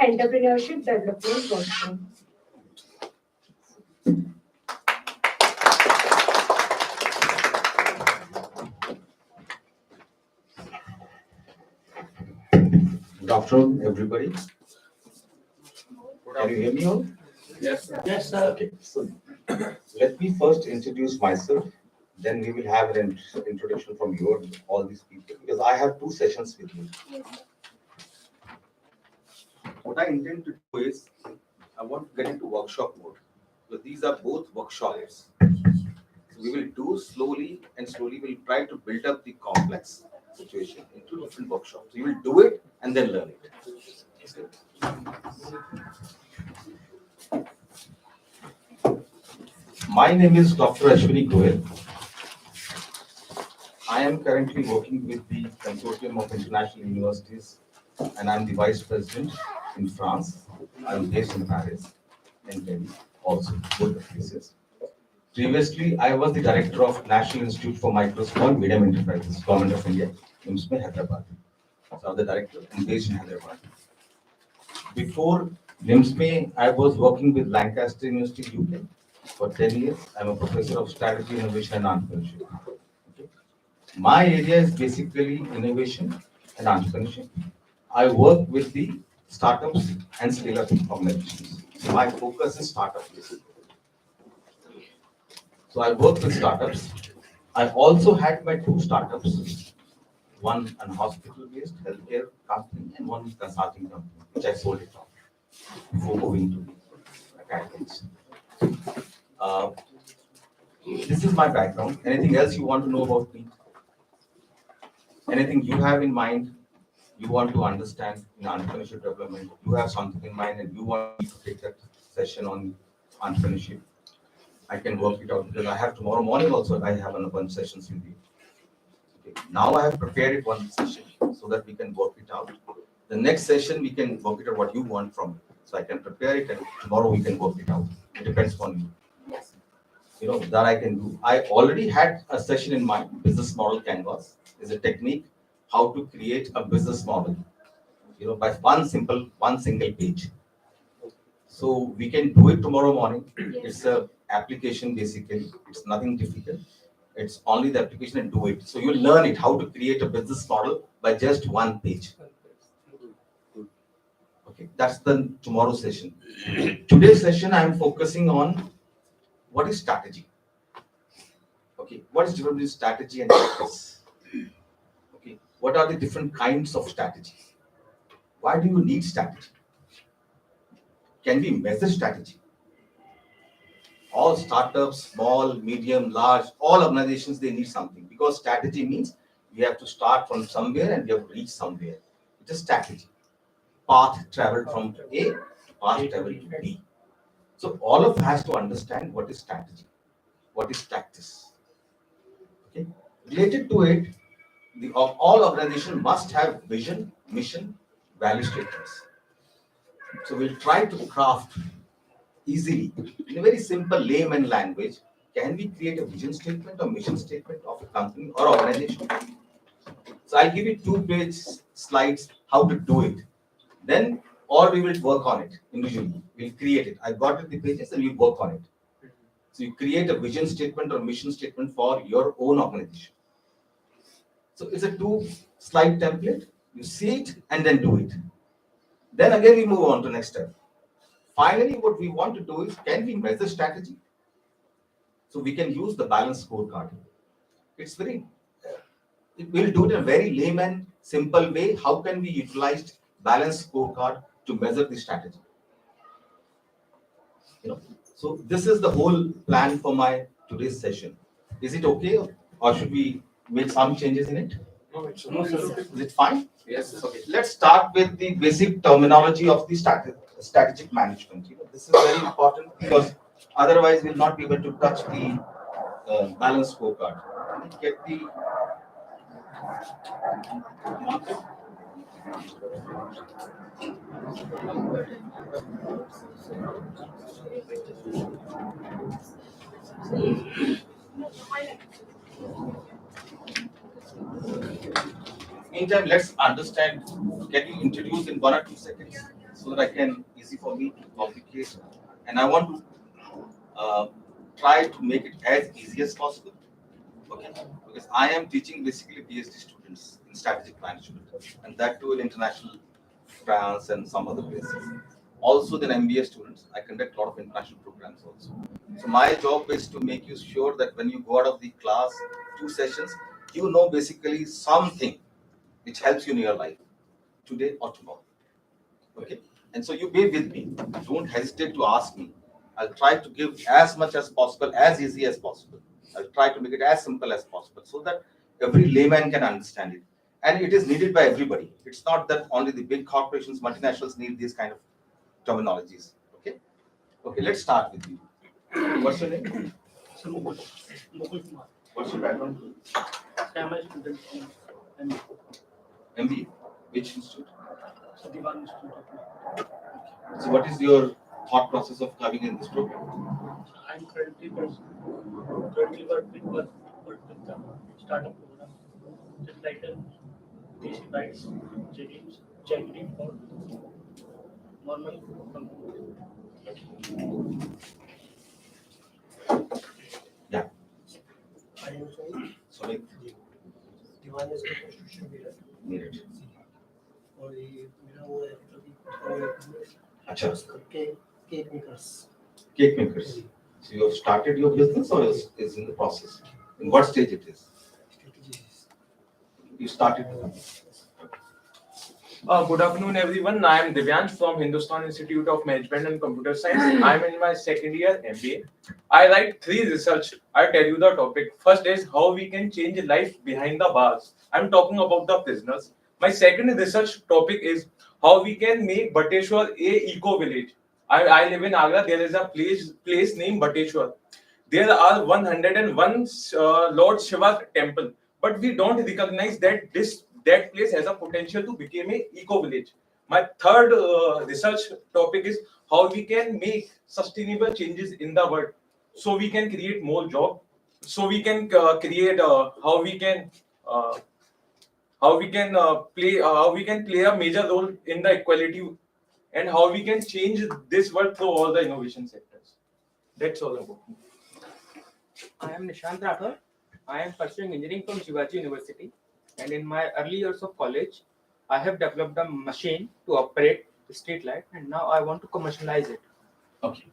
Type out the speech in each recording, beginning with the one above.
Entrepreneurship Development Workshop. Good afternoon, everybody. Can you hear me all? Yes, sir. Yes, sir. Okay. So, let me first introduce myself. Then we will have an introduction from all these people, because I have two sessions with you. What I intend to do is, I want to get into workshop mode. So these are both workshops. So we will do slowly, and slowly we'll try to build up the complex situation into different workshops. So you will do it and then learn it. My name is Dr. Ashwini Goel. I am currently working with the Consortium of International Universities, and I'm the Vice President in France. I'm based in Paris and Delhi, also both the places. Previously, I was the Director of National Institute for Micro, Small, Medium Enterprises, Government of India, NIMSME, Hyderabad. So I'm the Director and based in Hyderabad. Before NIMSME, I was working with Lancaster University, UK for 10 years. I'm a Professor of Strategy, Innovation and Entrepreneurship. Okay. My area is basically innovation and entrepreneurship. I work with the startups and scale-up organizations. So my focus is startup basically. So I work with startups. I also had my two startups, one an hospital-based healthcare company and one consulting company, which I sold it off before moving to the academics. This is my background. Anything else you want to know about me? Anything you have in mind, you want to understand in entrepreneurship development, you have something in mind and you want me to take that session on entrepreneurship, I can work it out, because I have tomorrow morning also, I have one sessions with you. Okay. Now I have prepared it one session so that we can work it out. The next session we can work it out what you want from it. So I can prepare it and tomorrow we can work it out. It depends on you. Yes. You know, that I can do. I already had a session in mind. Business model canvas is a technique how to create a business model, you know, by one single page. So we can do it tomorrow morning. Yes. It's a application basically. It's nothing difficult. It's only the application and do it. So you'll learn it how to create a business model by just one page. Okay, that's the tomorrow session. Today's session I am focusing on what is strategy. Okay, what is different between strategy and practice? Okay, what are the different kinds of strategy? Why do you need strategy? Can we measure strategy? All startups, small, medium, large, all organizations, they need something, because strategy means you have to start from somewhere and you have to reach somewhere. It is strategy. Path traveled from A to path traveled to B. So all of us has to understand what is strategy, what is practice. Okay. Related to it, all organizations must have vision, mission, value statements. So we'll try to craft easily, in a very simple layman language, can we create a vision statement or mission statement of a company or organization? So I'll give you 2-page slides how to do it. Then, or we will work on it individually. We'll create it. I got the pages and we'll work on it. So you create a vision statement or mission statement for your own organization. So it's a 2-slide template. You see it and then do it. Then again we move on to next step. Finally, what we want to do is, can we measure strategy? So we can use the balanced scorecard. It's very, we'll do it in a very layman, simple way. How can we utilize balanced scorecard to measure the strategy? You know, so this is the whole plan for my today's session. Is it okay, or should we make some changes in it? No, sir. Is it fine? Yes. Okay. Let's start with the basic terminology of the strategic management. You know, this is very important, because otherwise we'll not be able to touch the balanced scorecard. Get the meantime, let's understand. Can you introduce in 1 or 2 seconds? so that I can easy for me to complicate, and I want to try to make it as easy as possible. Okay, because I am teaching basically PhD students in strategic management, and that too in international France and some other places. Also, then MBA students, I conduct a lot of international programs also. So my job is to make you sure that when you go out of the class, 2 sessions, you know basically something which helps you in your life today or tomorrow. Okay, and so you be with me. Don't hesitate to ask me. I'll try to give as much as possible, as easy as possible. I'll try to make it as simple as possible so that every layman can understand it. And it is needed by everybody. It's not that only the big corporations, multinationals need these kind of terminologies. Okay. Okay, let's start with you. What's your name? Mukul Kumar. What's your background? I'm a student from MBA. Which institute? Diwan Institute of Law. So what is your thought process of coming in this program? I'm currently working with the startup program, just like a DC Bytes, JD for normal company. Yeah. I am Sorry. Dewan institution Meerut. और ये मेरा वो है अभी अच्छा. Cake makers. Cake makers. So you have started your business or is in the process? In what stage it is? You started. Good afternoon, everyone. I am Divyansh from Hindustan Institute of Management and Computer Science. I am in my second year MBA. I write 3 research. I tell you the topic. First is how we can change life behind the bars. I am talking about the prisoners. My second research topic is how we can make Bateshwar a eco village. I live in Agra. There is a place named Bateshwar. There are 101 Lord Shiva temple, but we don't recognize that that place has a potential to become a eco village. My third research topic is how we can make sustainable changes in the world, so we can create more job, so we can create uh, how we can play a major role in the equality, and how we can change this world through all the innovation sectors. That's all about me. I am Nishant Rathor. I am pursuing engineering from Shivaji University, and in my early years of college, I have developed a machine to operate the street light, and now I want to commercialize it. Okay.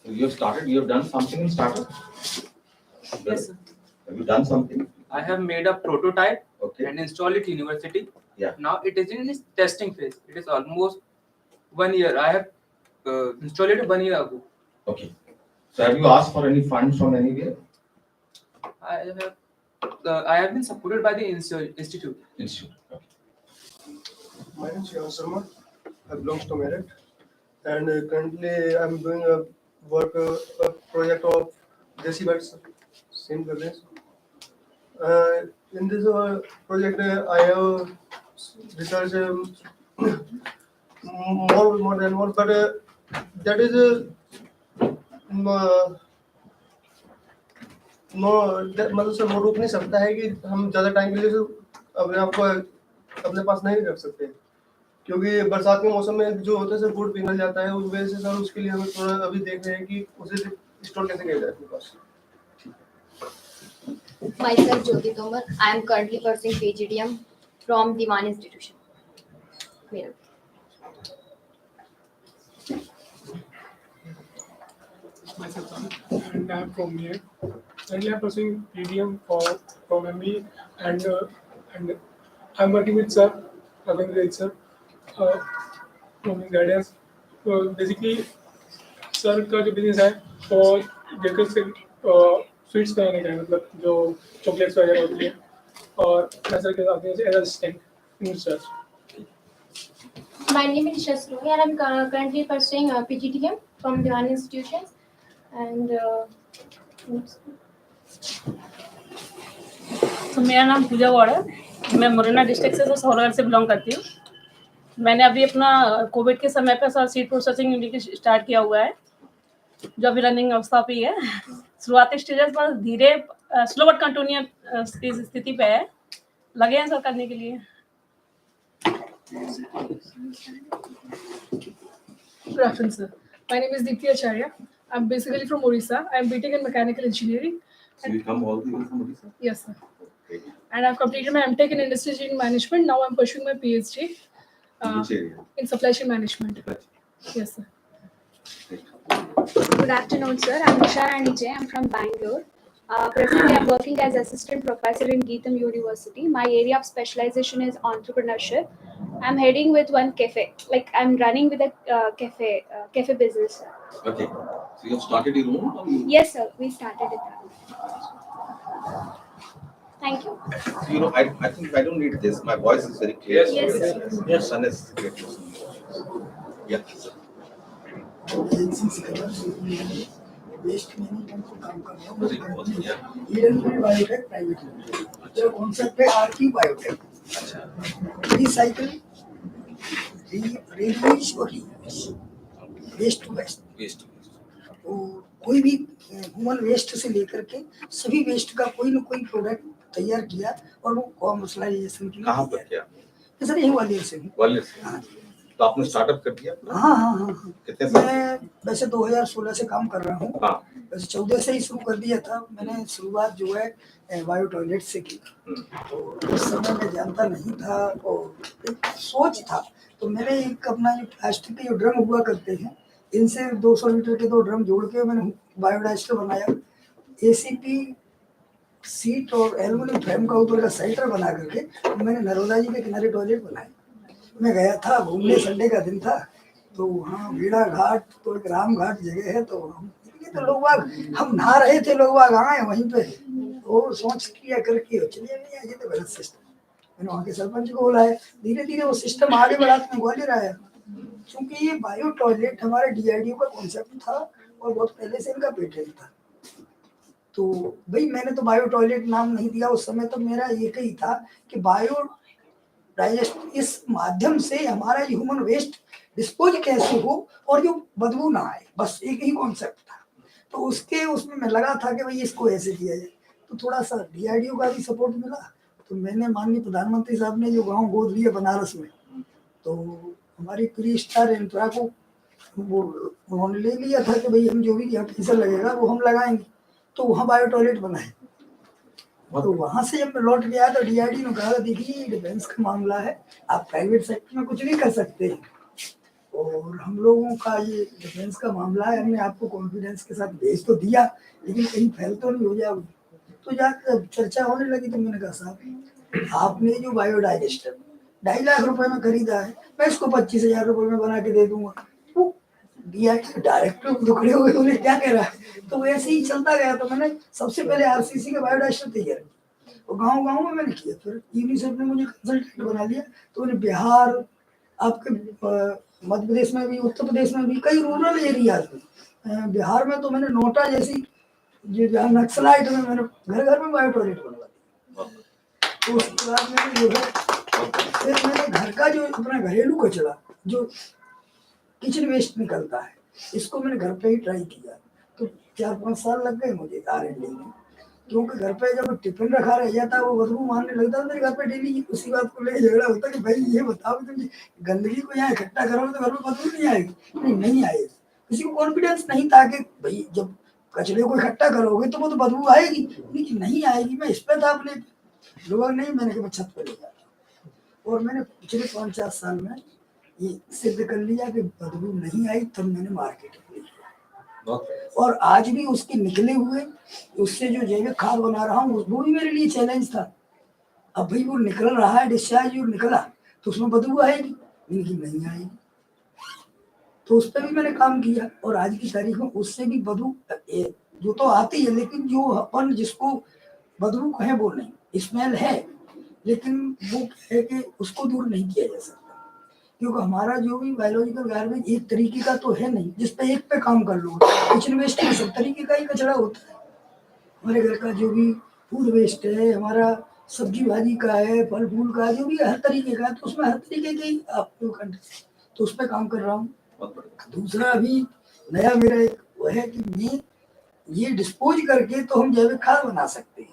So you have started. You have done something in startup. Yes, sir. Have you done something? I have made a prototype Okay. and installed it in university. Yeah. Now it is in its testing phase. It is almost 1 year. I have installed it 1 year ago. Okay. So have you asked for any funds from anywhere? I have been supported by the institute. Institute. Okay. My name is Shivan Sharma. I belong to Merit, and currently I'm doing a project of Desi Bytes, same business. In this project, I have researched more than more, but that is मतलब sir वो रोक नहीं सकता है कि हम ज़्यादा time के लिए अपने आप को अपने पास नहीं रख सकते, क्योंकि बरसात के मौसम में जो होता है सर गुड़ पिघल जाता है, उस वजह से सर उसके लिए हमें थोड़ा अभी देख रहे हैं कि उसे स्टोर कैसे किया जाए अपने पास. Myself Jyoti Tomar. I am currently pursuing PGDM from Diwan Institution. Meerut. Myself, and I'm from here. Currently, I'm pursuing PDM from MBA, and I'm working with Sir Ravindra sir from his guidance. So basically, sir का जो business है वो baker से sweets बनाने का है, मतलब जो चॉकलेट्स वगैरह होती है, और मैं सर के साथ as assistant in research. My name is Nisha Sruhi, and I'm currently pursuing PGDM from Diwan Institutions. And तो मेरा नाम पूजा गौड़ है. मैं मुरैना डिस्ट्रिक्ट से सौरगढ़ से बिलोंग करती हूँ. मैंने अभी अपना कोविड के समय पर sir seed processing unit start किया हुआ है, जो अभी रनिंग अवस्था पे है. शुरुआती स्टेजेस पर धीरे स्लो बट कंटिन्यूअस की स्थिति पे है. लगे हैं सर करने के लिए. Good afternoon, sir. My name is Deepthi Acharya. I'm basically from Orissa. I'm BTech in Mechanical Engineering. So you come all the way from Odisha? Yes, sir. Okay. And I've completed my MTech in Industry Engineering Management. Now I'm pursuing my PhD Which area? in Supply Chain Management. Yes, sir. Good afternoon, sir. I'm Nisha Rani. I'm from Bangalore. Presently, I'm working as assistant professor in Geetham University. My area of specialization is entrepreneurship. I'm heading with one cafe. Like I'm running with a cafe business. Okay. So you have started your own? Or you... Yes, sir. We started it. Thank you. So, you know, I think I don't need this. My voice is very clear. Yes, sir. Yes, son is great. Yeah. Waste management को काम कर रहा हूँ Eden biotech private limited. मेरा concept है आरकी biotech. Recycle, reuse और reuse, waste to waste. कोई भी ह्यूमन वेस्ट से लेकर के सभी वेस्ट का कोई ना कोई प्रोडक्ट तैयार किया और वो कॉमर्शलाइजेशन के लिए. कहाँ पर किया? सर यही ग्वालियर से. ग्वालियर से. तो आपने स्टार्टअप कर दिया? हाँ. कितने साल? मैं वैसे 2016 से काम कर रहा हूँ. वैसे 14 से ही शुरू कर दिया था. मैंने शुरुआत जो है बायो टॉयलेट से की. तो उस समय मैं जानता नहीं था और एक सोच था. तो मैंने एक अपना जो प्लास्टिक के जो ड्रम हुआ करते हैं इनसे 200 लीटर के 2 ड्रम जोड़ के मैंने बायोडाइस्टर बनाया. एसीपी सीट और एल्युमिनियम फ्रेम का ऊपर का सेल्टर बना करके मैंने नर्मदा जी के किनारे टॉयलेट बनाया. मैं गया था घूमने, संडे का दिन था. तो वहाँ बीड़ा घाट तो एक राम घाट जगह है. तो तो लोग हम नहा रहे थे, लोग आए वहीं पे. वो सोच किया करके चलिए नहीं ये तो गलत सिस्टम. मैंने वहाँ के सरपंच को बुलाया. धीरे धीरे वो सिस्टम आगे बढ़ा तो मैं ग्वालियर आया. क्योंकि ये बायो टॉयलेट हमारे DRDO का कॉन्सेप्ट था और बहुत पहले से इनका पेटेंट था. तो भाई मैंने तो बायो टॉयलेट नाम नहीं दिया उस समय. तो मेरा एक ही था कि बायो डाइजेस्ट, इस माध्यम से हमारा ह्यूमन वेस्ट डिस्पोज कैसे हो और जो बदबू ना आए. बस एक ही कॉन्सेप्ट था. तो उसमें मैं लगा था कि भाई इसको ऐसे किया जाए. तो थोड़ा सा DRDO का भी सपोर्ट मिला. तो मैंने माननीय प्रधानमंत्री साहब ने जो गांव गोद लिया बनारस में, तो हमारी प्री स्टार इंफ्रा को वो उन्होंने ले लिया था कि भाई हम जो भी यहाँ पैसा लगेगा वो हम लगाएंगे. तो वहाँ बायो टॉयलेट बनाए. तो वहाँ से जब मैं लौट गया तो DRDO ने कहा देखिए डिफेंस का मामला है, आप प्राइवेट सेक्टर में कुछ भी कर सकते हैं और हम लोगों का ये डिफेंस का मामला है. हमने आपको कॉन्फिडेंस के साथ भेज तो दिया लेकिन कहीं फैल तो नहीं हो जाओगे. तो जब चर्चा होने लगी तो मैंने कहा साहब आपने जो बायोडाइजेस्टर 2.5 लाख रुपए में खरीदा है, मैं इसको 25,000 रुपए में बना के दे दूंगा. वो डायरेक्टर दुखड़े हुए उन्हें क्या कह रहा है. तो वैसे ही चलता गया. तो मैंने सबसे पहले RCC का बायोडाइजेस्टर तैयार किया और गाँव में मैंने किया. फिर यूनिसेफ ने मुझे कंसल्टेंट बना लिया. तो मैंने बिहार, आपके मध्य प्रदेश में भी, उत्तर प्रदेश में भी, कई रूरल एरियाज में, बिहार में तो मैंने नोटा जैसी जो जहाँ नक्सलाइट में मैंने घर में बायो टॉयलेट बनवा दिया. तो उसके बाद मैंने जो है फिर मैंने घर का जो अपना घरेलू कचरा जो किचन वेस्ट निकलता है इसको मैंने घर पे ही ट्राई किया. तो 4-5 साल लग गए मुझे R&D में. क्योंकि घर पे जब टिफिन रखा रह जाता है वो बदबू मारने लगता है. मेरे घर पे डेली उसी बात को लेकर झगड़ा होता है कि भाई ये बताओ तुम गंदगी को यहाँ इकट्ठा करोगे तो घर में बदबू नहीं आएगी. नहीं आएगी. किसी को कॉन्फिडेंस नहीं था कि भाई जब कचरे को इकट्ठा करोगे तो वो तो बदबू आएगी. लेकिन नहीं आएगी. मैं इस पे था अपने लोग नहीं, मैंने कहा छत पे ले जाता. और मैंने पिछले 5-4 साल में ये सिद्ध कर लिया कि बदबू नहीं आई. तब मैंने मार्केट में लिया और आज भी उसके निकले हुए उससे जो जैविक खाद बना रहा हूँ वो भी मेरे लिए चैलेंज था. अब भाई वो निकल रहा है, डिस्चार्ज जो निकला तो उसमें बदबू आएगी. लेकिन नहीं आएगी. तो उस पर भी मैंने काम किया और आज की तारीख में उससे भी बदबू जो तो आती है लेकिन जो अपन जिसको बदबू कहें वो नहीं, स्मेल है लेकिन वो है कि उसको दूर नहीं किया जा सकता. क्योंकि हमारा जो भी बायोलॉजिकल गार्बेज एक तरीके का तो है नहीं जिसपे एक पे काम कर लो. किचन वेस्ट में सब तरीके का ही कचरा होता है. हमारे घर का जो भी फूड वेस्ट है, हमारा सब्जी भाजी का है, फल फूल का, जो भी हर तरीके का, तो उसमें हर तरीके के आप तो उस पर काम कर रहा हूँ. दूसरा अभी नया मेरा एक वो है कि मैं ये डिस्पोज करके तो हम जैविक खाद बना सकते हैं.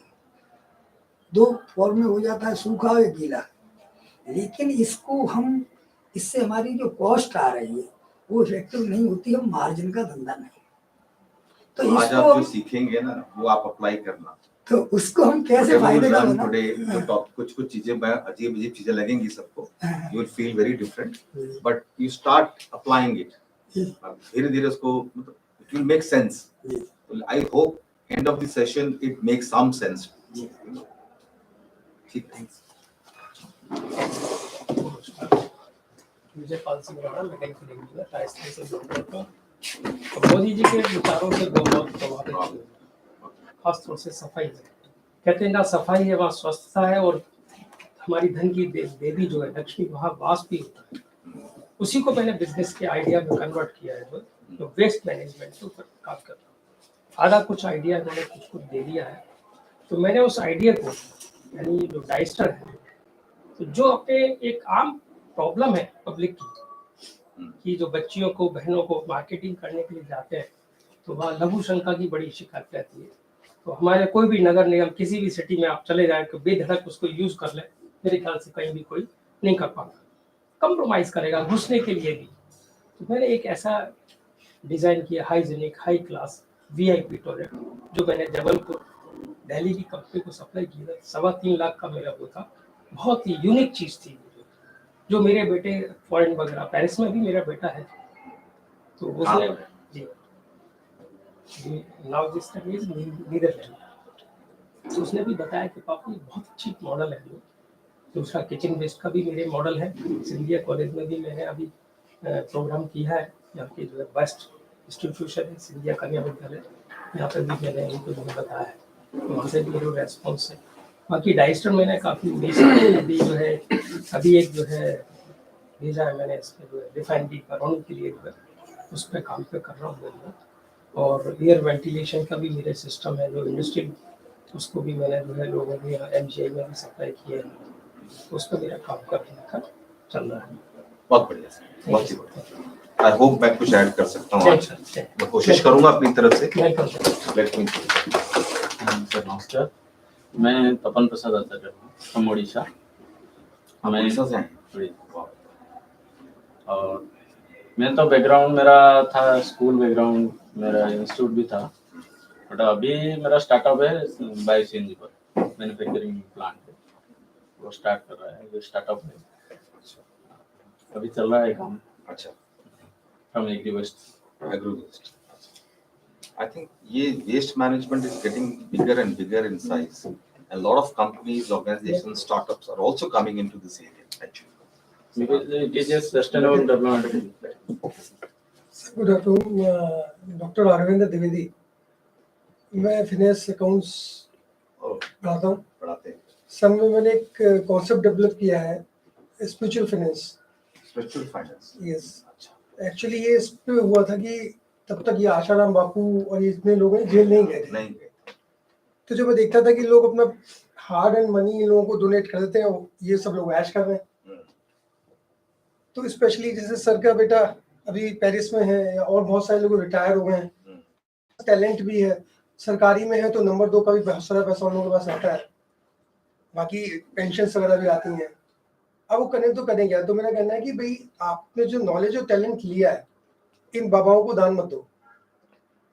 2 फॉर्म में हो जाता है, सूखा और गीला. लेकिन इसको हम इससे हमारी जो कॉस्ट आ रही है वो इफेक्टिव नहीं होती है, मार्जिन का धंधा नहीं। तो आज आप इसको जो सीखेंगे ना वो आप अप्लाई करना, तो उसको हम कैसे फायदे का बना। टुडे जो टॉप कुछ चीजें अजीब अजीब चीजें लगेंगी सबको, you will feel very different, but you start applying it, धीरे धीरे उसको it will make sense. I hope end of the session it make some sense. ठीक, थैंक्स। मुझे पालसी बनाना मैकेनिकल इंजीनियर राजस्थान से बिलोंग करता हूँ। मोदी जी के विचारों से बहुत प्रभावित हुए, खासतौर से सफाई से। कहते हैं ना सफाई है वहाँ स्वस्थता है, और हमारी धन की देवी जो है लक्ष्मी वहाँ वास भी होता है। उसी को मैंने बिजनेस के आइडिया में कन्वर्ट किया है, जो वेस्ट मैनेजमेंट के ऊपर काम कर रहा हूँ। आधा कुछ आइडिया मैंने कुछ दे दिया है, तो मैंने उस आइडिया को, यानी जो डाइस्टर है, तो जो अपने एक आम प्रॉब्लम है पब्लिक की, कि जो बच्चियों को बहनों को मार्केटिंग करने के लिए जाते हैं तो वहाँ लघु शंका की बड़ी शिकायत रहती है। तो हमारे कोई भी नगर निगम किसी भी सिटी में आप चले जाएं तो बेधड़क उसको यूज कर ले, मेरे ख्याल से कहीं भी कोई नहीं कर पाता, कंप्रोमाइज करेगा घुसने के लिए भी। तो मैंने एक ऐसा डिजाइन किया, hygienic high class VIP toilet, जो मैंने जबलपुर दिल्ली की कंपनी को सप्लाई की था। 3.25 लाख का मेरा वो था, बहुत ही यूनिक चीज थी जो मेरे बेटे फॉरेन वगैरह, पेरिस में भी मेरा बेटा है, तो उसने जी नाउ दिस इज नीदरलैंड, तो उसने भी बताया कि पापा ये बहुत अच्छी मॉडल है। जो दूसरा किचन वेस्ट का भी मेरे मॉडल है। सिंधिया कॉलेज में भी मैंने अभी प्रोग्राम किया है, यहाँ की जो है बेस्ट इंस्टीट्यूशन है सिंधिया कन्या विद्यालय, यहाँ पे भी मैंने उनको जो बताया है, तो वहाँ से भी मेरे रेस्पॉन्स है। बाकी डाइस्टर मैंने काफ़ी अभी जो है अभी एक जो है भेजा है मैंने, इसमें जो है रिफाइनरी करने के लिए जो है उस पर काम पे कर रहा हूँ मैं। और एयर वेंटिलेशन का भी मेरे सिस्टम है जो इंडस्ट्री, उसको भी मैंने जो है लोगों के यहाँ MGI में भी सप्लाई किया है, उस पर मेरा काम करने का चल रहा है। बहुत बढ़िया सर, बहुत ही बढ़िया। आई होप मैं कुछ ऐड कर सकता हूँ आज, मैं कोशिश करूंगा अपनी तरफ से। लेट मी सर नमस्कार, मैं तपन प्रसाद आचार्य हूँ फ्रॉम ओडिशा। मैं उड़ीसा से हैं? और मैं तो बैकग्राउंड मेरा था, स्कूल बैकग्राउंड मेरा इंस्टीट्यूट भी था, बट अभी मेरा स्टार्टअप है बायो CNG पर, मैन्युफैक्चरिंग प्लांट है, वो स्टार्ट कर रहा है, जो स्टार्टअप है अभी चल रहा है काम। अच्छा, from agri waste. I think waste management is getting bigger and bigger in size. A lot of companies, organizations, startups are also coming into this area actually. Because it is a sustainable development. Good afternoon, Dr. Arvind Dwivedi. मैं finance accounts पढ़ाता हूँ। सब में मैंने एक concept develop किया है, spiritual finance. Spiritual finance, yes. Actually ये इस पे हुआ था कि तब तक ये आशाराम बापू और इतने लोग जेल नहीं गए थे, तो जब मैं देखता था कि लोग अपना हार्ड एंड मनी इन लोगों को डोनेट कर देते हैं, ये सब लोग ऐश कर रहे हैं, तो स्पेशली जैसे सर का बेटा अभी पेरिस में है, और बहुत सारे लोग रिटायर हो गए हैं, टैलेंट भी है, सरकारी में है तो नंबर 2 का भी बहुत सारा पैसा उन लोगों के पास आता है, बाकी पेंशन वगैरह भी आती हैं। अब वो करें तो करें क्या? तो मेरा कहना है कि भाई आपने जो नॉलेज और टैलेंट लिया है, इन बाबाओं को दान मत दो,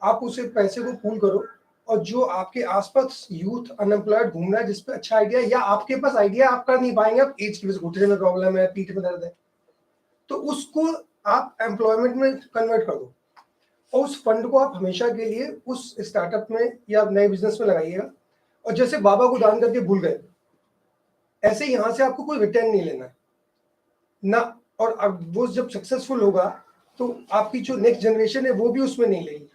आप उसे पैसे को पूल करो, और जो आपके आसपास यूथ अनएम्प्लॉयड घूम रहा है जिसपे अच्छा आइडिया, या आपके पास आइडिया आप कर नहीं पाएंगे, आप एज की वजह से घुटने में प्रॉब्लम है, पीठ में दर्द है, तो उसको आप एम्प्लॉयमेंट में कन्वर्ट कर दो, और उस फंड को आप हमेशा के लिए उस स्टार्टअप में या नए बिजनेस में लगाइएगा। और जैसे बाबा को दान करके भूल गए, ऐसे यहाँ से आपको कोई रिटर्न नहीं लेना ना, और अब वो जब सक्सेसफुल होगा तो आपकी जो नेक्स्ट जनरेशन है वो भी उसमें नहीं लेगी।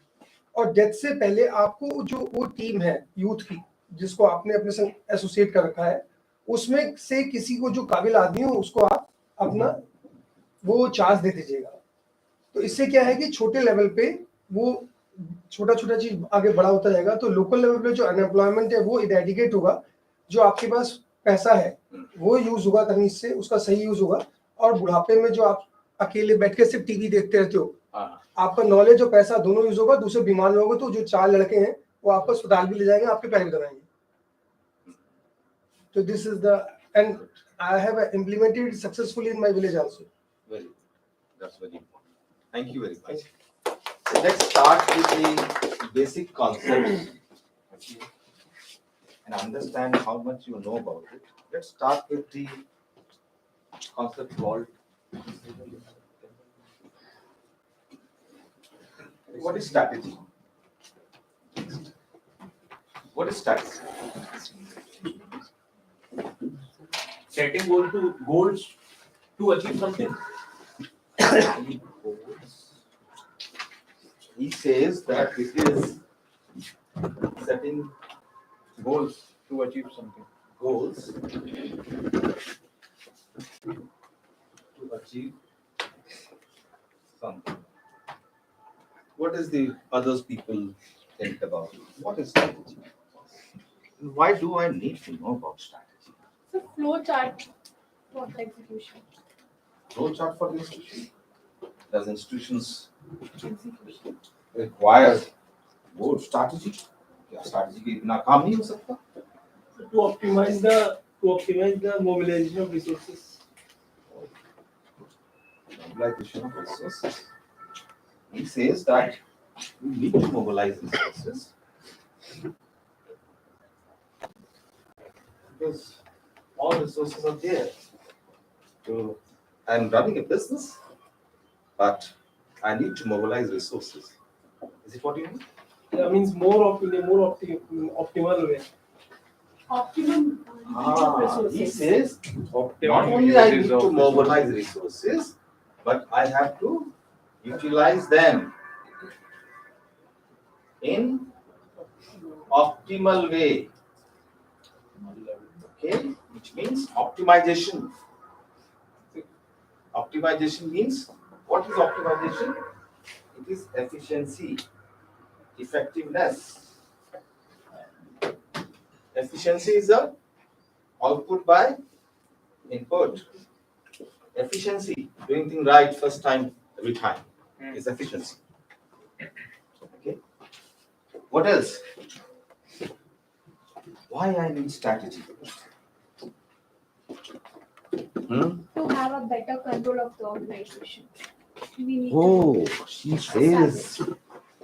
और डेथ से पहले आपको जो वो टीम है यूथ की जिसको आपने अपने संग एसोसिएट कर रखा है, उसमें से किसी को जो काबिल आदमी हो उसको आप अपना वो चार्ज दे दीजिएगा। तो इससे क्या है कि छोटे लेवल पे वो छोटा छोटा चीज आगे बड़ा होता जाएगा, तो लोकल लेवल पे जो अनएम्प्लॉयमेंट है वो इरेडिकेट होगा, जो आपके पास पैसा है वो यूज होगा कहीं से, उसका सही यूज होगा। और बुढ़ापे में जो आप अकेले बैठ के सिर्फ टीवी देखते रहते हो, आपका नॉलेज और पैसा दोनों यूज होगा, दूसरे बीमार लोग तो जो 4 लड़के हैं वो आपको अस्पताल भी ले जाएंगे, आपके पैर भी दबाएंगे। तो this is the and I have implemented successfully in my village also. Very, that's very important. Thank you very much. So let's start with the basic concept, okay, and understand how much you know about it. Let's start with the concept called what is strategy? What is strategy? Setting goals to achieve something. He says that it is setting Goals to achieve something. goals to achieve something. What is the others people think about it? What is strategy? And why do I need to know about strategy? It's a flow chart for the execution. Flow chart for the institution. Does institutions require board strategy? क्या strategy के बिना काम नहीं हो सकता? To optimize the mobilization of resources. Mobilization of resources. He says that we need to mobilize resources because all resources are there. So I'm running a business, but I need to mobilize resources. Is it what you mean? That means optimal way. Optimum He says not only I need to mobilize resources, but I have to utilize them in optimal way. Okay, which means optimization. Optimization means, what is optimization? It is efficiency, effectiveness. Efficiency is a output by input. Efficiency, doing things right first time, every time, is efficiency. Okay. What else? Why I need strategy? To have a better control of the organization. We need Oh, she says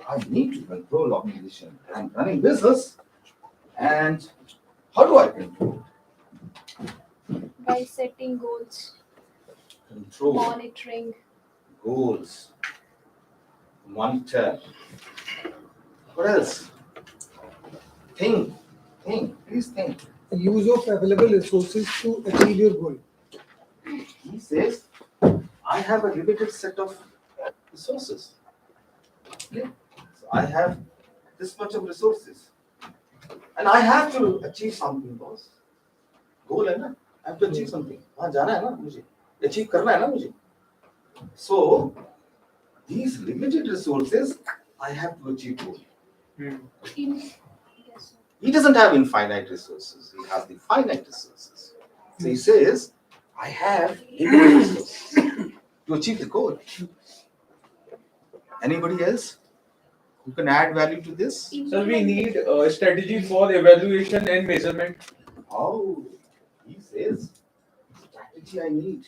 I need to control organization. I'm running business, and how do I control? by setting goals, Control monitoring. goals, monitor. What else? Think, please think. Use of available resources to achieve your goal. He says, I have a limited set of resources. Okay? So I have this much of resources. And I have to achieve something, boss. Goal है ना? I have to achieve something. वहाँ जाना है ना मुझे. Achieve करना है ना मुझे. So, these limited resources, I have to achieve goal. He doesn't have infinite resources. He has the finite resources. So he says, I have limited resources to achieve the goal. Anybody else who can add value to this? So we need a strategy for evaluation and measurement. Oh, he says, strategy I need.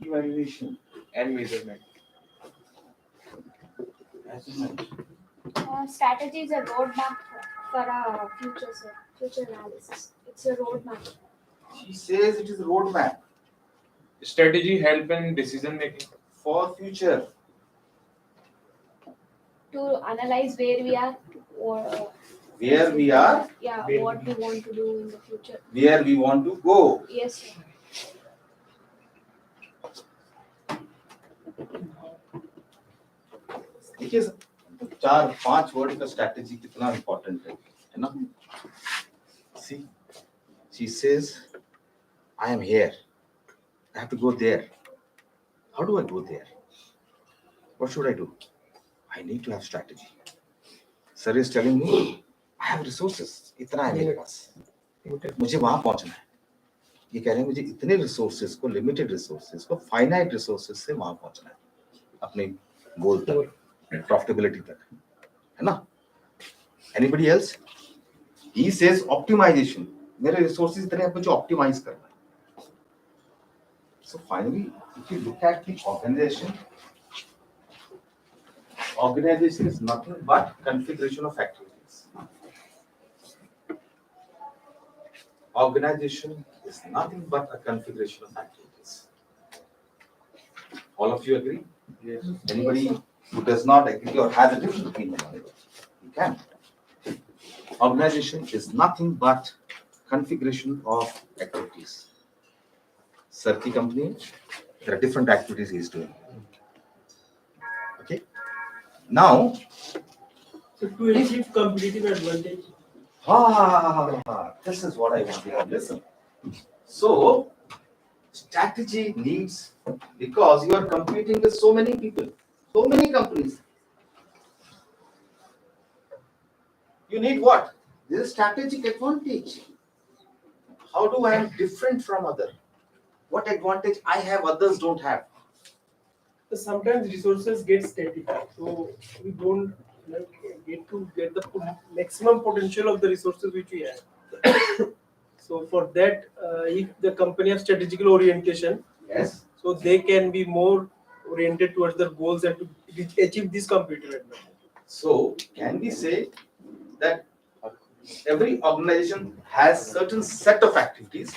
Evaluation and measurement. Strategy is a roadmap for our future, sir. Future analysis. It's a roadmap. He says it is a roadmap. Strategy help in decision making. For future. To analyze where we are or Where we are. Yeah, what we want to do in the future. Where we want to go. Yes, sir. देखिए 4-5 word का strategy कितना important है ना? See, she says, I am here. I have to go there. How do I go there? What should I do? I need to have strategy. Sir is telling me, I have resources. इतना है मेरे पास. मुझे वहाँ पहुँचना है. ये कह रहे हैं मुझे इतने resources को, limited resources को, finite resources से वहाँ पहुँचना है. अपने goal तक, profitability तक, है ना? Anybody else? He says optimization. मेरे resources इतने हैं मुझे optimize करना है. So finally, if you look at the organization, organization is nothing but configuration of activities. Organization is nothing but a configuration of activities. All of you agree? Yes. Anybody who does not agree or has a different opinion on it, you can. Organization is nothing but configuration of activities. Sir ki company, there are different activities he is doing. Okay. Now, So to achieve competitive advantage. This is what I want you to listen. So, strategy needs, because you are competing with so many people, so many companies. You need what? This is strategic advantage. How do I am different from other? What advantage I have others don't have? So sometimes resources get static, so we don't get the maximum potential of the resources which we have. So for that, if the company has strategical orientation, Yes. so they can be more oriented towards their goals and to achieve this competitive advantage. So, can we say that every organization has certain set of activities,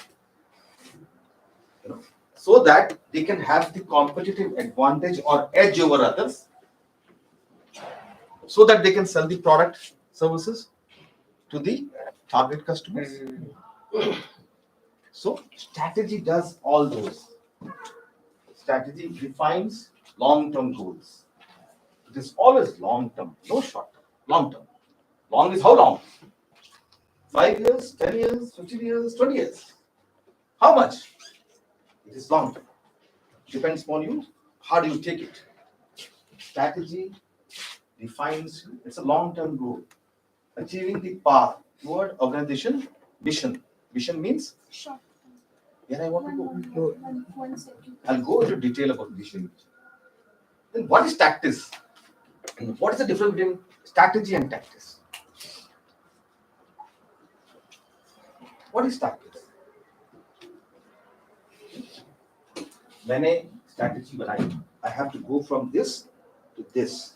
so that they can have the competitive advantage or edge over others, so that they can sell the product, services to the target customers? So, strategy does all those. Strategy defines long-term goals. It is always long-term, no short-term, long-term. Long is how long? 5 years, 10 years, 15 years, 20 years. How much? It is long-term. Depends on you. How do you take it? Strategy defines, it's a long-term goal. Achieving the path toward organization mission. Mission means Sure. where I want to go. One second. I'll go into detail about vision. Then what is tactics? What is the difference between strategy and tactics? What is tactics? मैंने strategy बनाई. I have to go from this to this.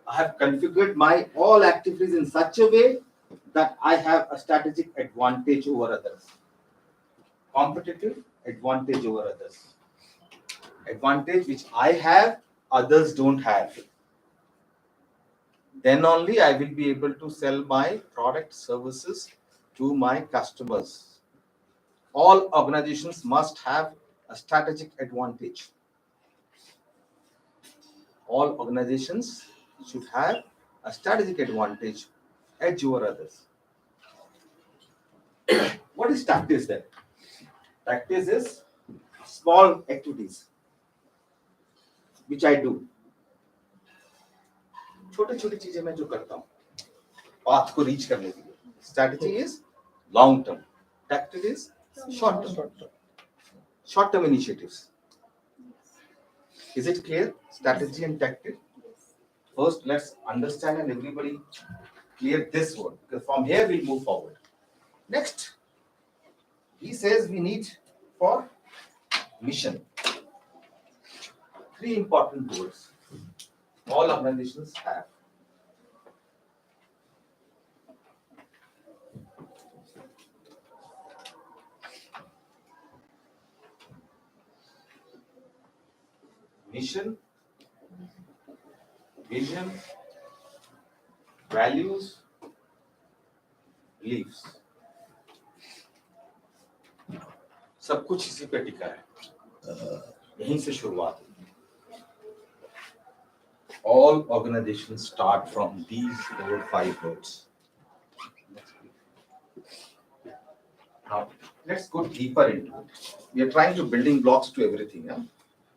I have configured my all activities in such a way that I have a strategic advantage over others. Competitive advantage over others. Advantage which I have, others don't have. Then only I will be able to sell my product, services to my customers. All organizations must have a strategic advantage. All organizations should have a strategic advantage, edge over others. What is tactics then? Tactics is small activities which I do. छोटे छोटे चीजें मैं जो करता हूँ path को reach करने के लिए. Strategy is long term. Tactic is short term. Short term initiatives. Is it clear? Strategy and tactic. First, let's understand and everybody clear this one, because from here we'll move forward. Next, he says we need for mission 3 important goals. All organizations have. Mission, vision, values, beliefs. सब कुछ इसी पे टिका है. यहीं से शुरुआत. All organizations start from these 4 or 5 words. Now, let's go deeper into it. We are trying to building blocks to everything. Yeah?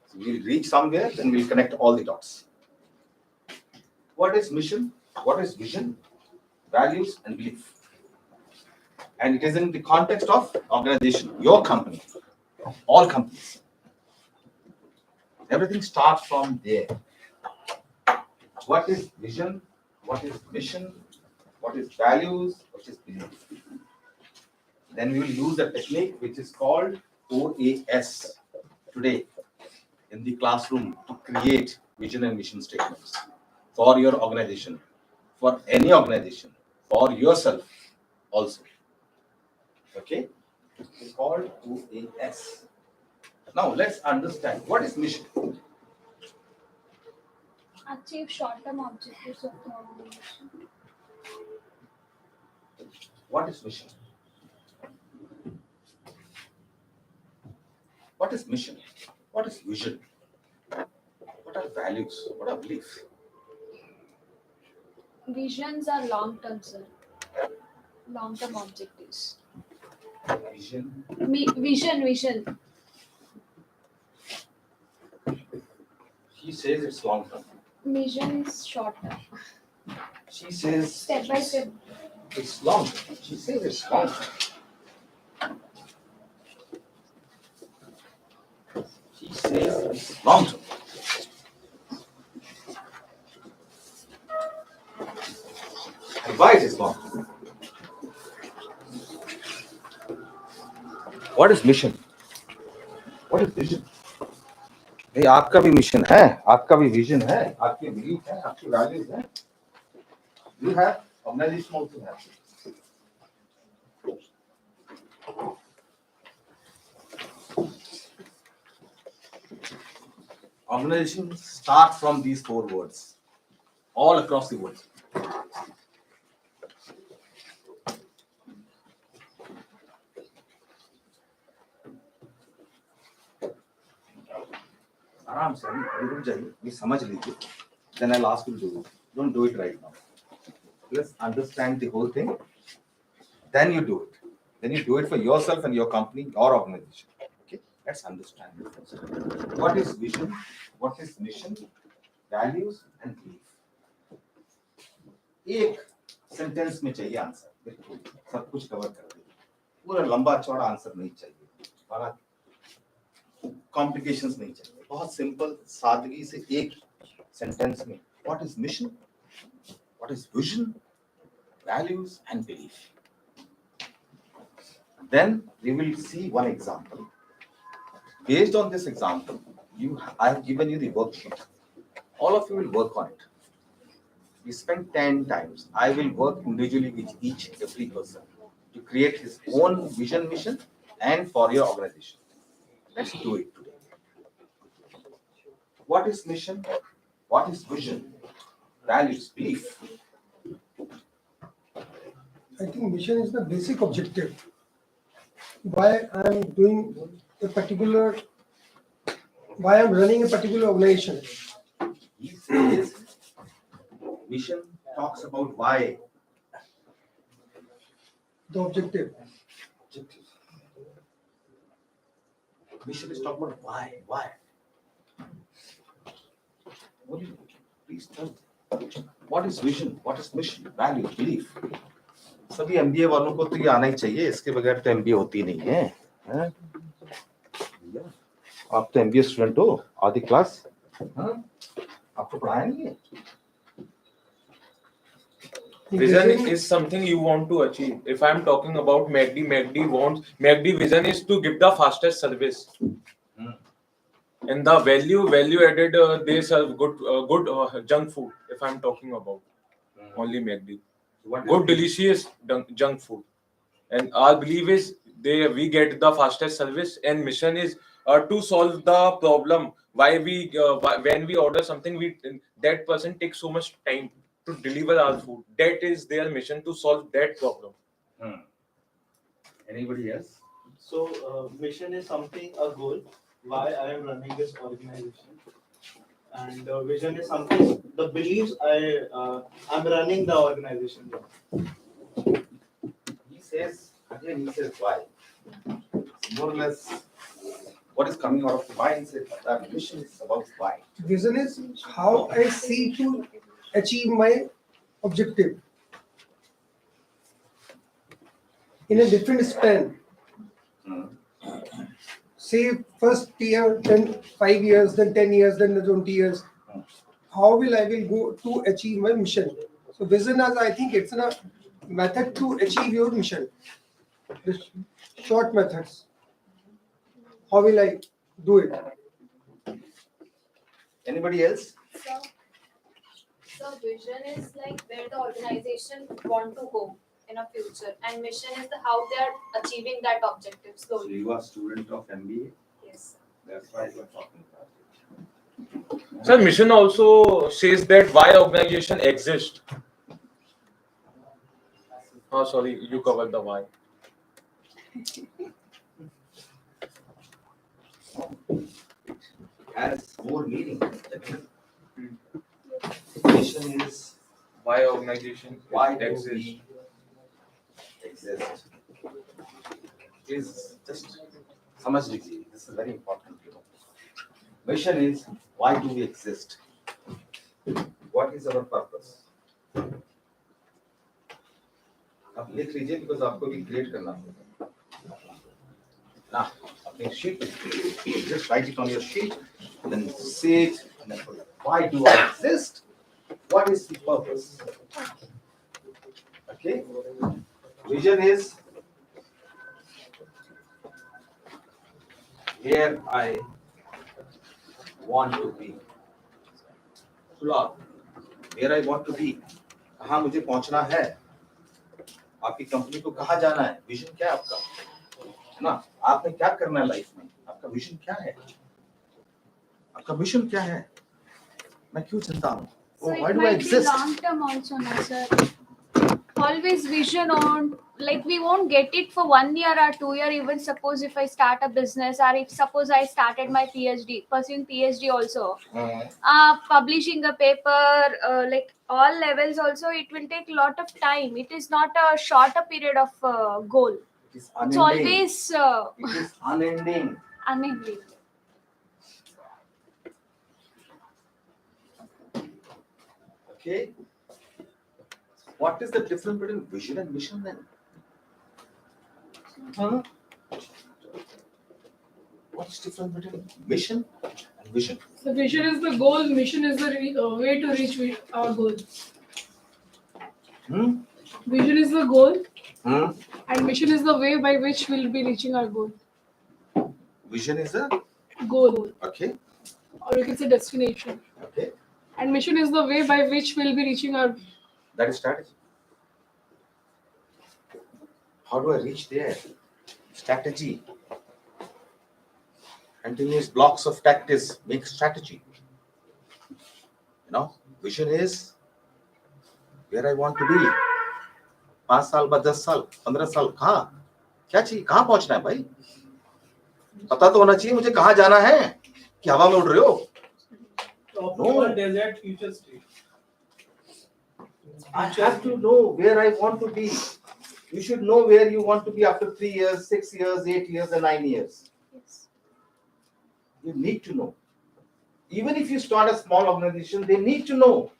So we'll reach somewhere, then we'll connect all the dots. What is mission? What is vision? Values and belief. And it is in the context of organization, your company, all companies. Everything starts from there. What is vision? What is mission? What is values? What is belief? Then we will use a technique which is called OAS today. in the classroom to create vision and mission statements for your organization, for any organization, for yourself also. Okay, it's called OAS. Now let's understand what is mission. Achieve short-term objectives of the organization. What is mission? What is mission? What is vision? What are values? What are beliefs? Visions are long-term, sir. Long-term objectives. Vision. Vision. He says it's long term. Vision is short-term. She says Step by step. it's long term. She says it's long term. She says it's long term. And why it is long term? What is mission? What is vision? भाई आपका भी mission है, आपका भी vision है, आपके belief है, आपकी वैल्यूज है. You have, organization also has. Organizations start from these 4 words all across the world. आराम से रुक जाइए, ये समझ लीजिए. Then I'll ask you to do it. Don't do it right now. Let's understand the whole thing. Then you do it. Then you do it for yourself and your company or organization. Okay? Let's understand it first. What is vision? What is mission? Values and belief. एक sentence में चाहिए answer. बिल्कुल सब कुछ cover कर दे. पूरा लंबा चौड़ा आंसर नहीं चाहिए. बड़ा कॉम्प्लिकेशंस नहीं चाहिए. बहुत सिंपल सादगी से एक सेंटेंस में. What is mission? What is vision? Values and belief. Then we will see one example. Based on this example, I have given you the worksheet. All of you will work on it. We spend 10 times. I will work individually with every person to create his own vision, mission, and for your organization. Let's do it today. What is mission? What is vision? Values, belief. I think mission is the basic objective. Why I am doing a particular, why I am running a particular organization. He says mission talks about why. The objective. Mission is talking about why. Why? Please tell me. What is vision? What is mission? Value, belief. सभी MBA वालों को तो ये आना ही चाहिए. इसके बगैर तो एमबीए होती नहीं है. आप तो एमबीए स्टूडेंट हो, आधी क्लास. आपको पढ़ाया नहीं है. Vision is something you want to achieve. If I'm talking about MACD vision is to give the fastest service. And the value added, they serve good junk food. If I'm talking about only MACD, good delicious junk food. And our belief is we get the fastest service. And mission is to solve the problem. Why when we order something, that person takes so much time to deliver our food. That is their mission, to solve that problem. Anybody else? So mission is something, a goal, why I am running this organization, and vision is something, the beliefs I'm running the organization. He says why. More or less what is coming out of the mind is that mission is about why. Vision is how I see to achieve my objective in a different span. Say first year, then 5 years, then 10 years, then 20 years. How will I go to achieve my mission? So vision, as I think it's a method to achieve your mission. The short methods. How will I do it? Anybody else? So vision is like where the organization want to go in a future, and mission is the how they are achieving that objective So slowly. you are student of MBA. Yes. That's why you are talking about it. Sir, mission also says that why organization exists. Oh, sorry, you covered the why. Has more meaning. Mission is Why organization why do exists. we exist? Please just समझ लीजिए. This is very important. Mission is why do we exist? What is our purpose? आप लिख लीजिए because आपको भी create करना होगा. ना अपने sheet पे just write it on your sheet, then say it, and then put it. Why do I exist? What is the purpose? Okay. Vision is where I want to be. Where I want to be. कहाँ मुझे पहुंचना है? आपकी company को कहाँ जाना है? Vision क्या है आपका? है ना? आपने क्या करना है लाइफ में? आपका विजन क्या है? आपका विजन क्या है? मैं क्यों चिंता हूँ? So Why it do I might be exist? long term also, no, sir. Always vision on, like we won't get it for 1 year or 2 year. Even suppose if I start a business, or if suppose I started my PhD, pursuing PhD also, publishing a paper, like all levels also, it will take a lot of time. It is not a shorter period of goal. It is It's unending. always It is unending. unending. Okay. What is the difference between vision and mission then? Huh? What's the difference between mission and vision? So vision is the goal, mission is the way to reach our goal. Vision is the goal, and mission is the way by which we'll be reaching our goal. Vision is a Goal, okay. or you can say destination. Okay. And mission is the way by which we'll be reaching our. That is strategy. How do I reach there? Strategy. Continuous blocks of tactics make strategy. You know, vision is where I want to be. 5 साल बाद 10 साल 15 साल कहाँ क्या चाहिए कहाँ पहुंचना है भाई पता तो होना चाहिए मुझे कहाँ जाना है कि हवा में उड़ रहे हो Optimal desert future state. I have to know where I want to be. You should know where you want to be after 3 years, 6 years, 8 years, and 9 years. Yes. You need to know. Even if you start a small organization, they need to know.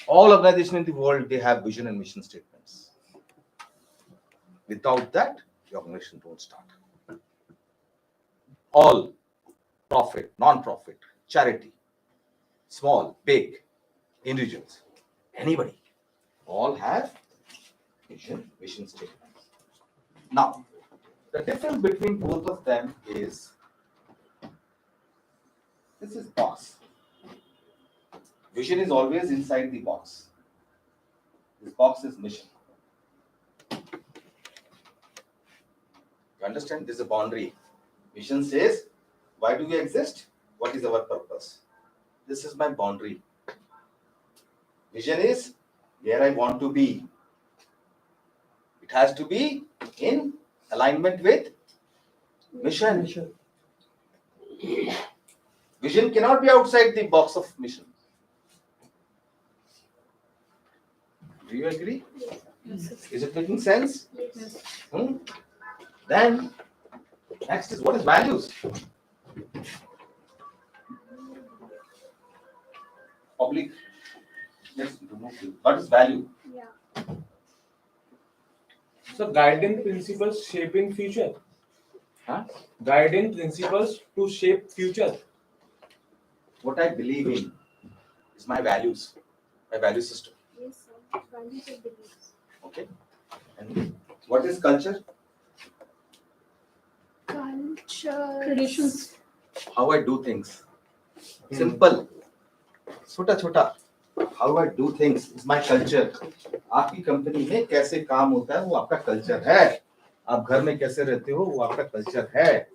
All organizations in the world, they have vision and mission statements. Without that, the organization don't start. All profit, non-profit, charity, small, big, individuals, anybody, all have vision statements. Now, the difference between both of them is this is box. Vision is always inside the box. This box is mission. You understand? This is a boundary. Mission says, why do we exist? What is our purpose? This is my boundary. Vision is where I want to be. It has to be in alignment with mission. Vision cannot be outside the box of mission. Do you agree? Yes. Is it making sense? Yes. Then, next is what is values? Public. Yes, what is value? Yeah. So guiding principles shaping future. Huh? Guiding principles to shape future. What I believe in is my values, my value system. Yes, sir. Values and beliefs. Okay. And what is culture? Culture. Traditions. how I do things. Simple. छोटा छोटा. How I do things is my culture. आपकी company में कैसे काम होता है वो आपका कल्चर है. आप घर में कैसे रहते हो वो आपका कल्चर है.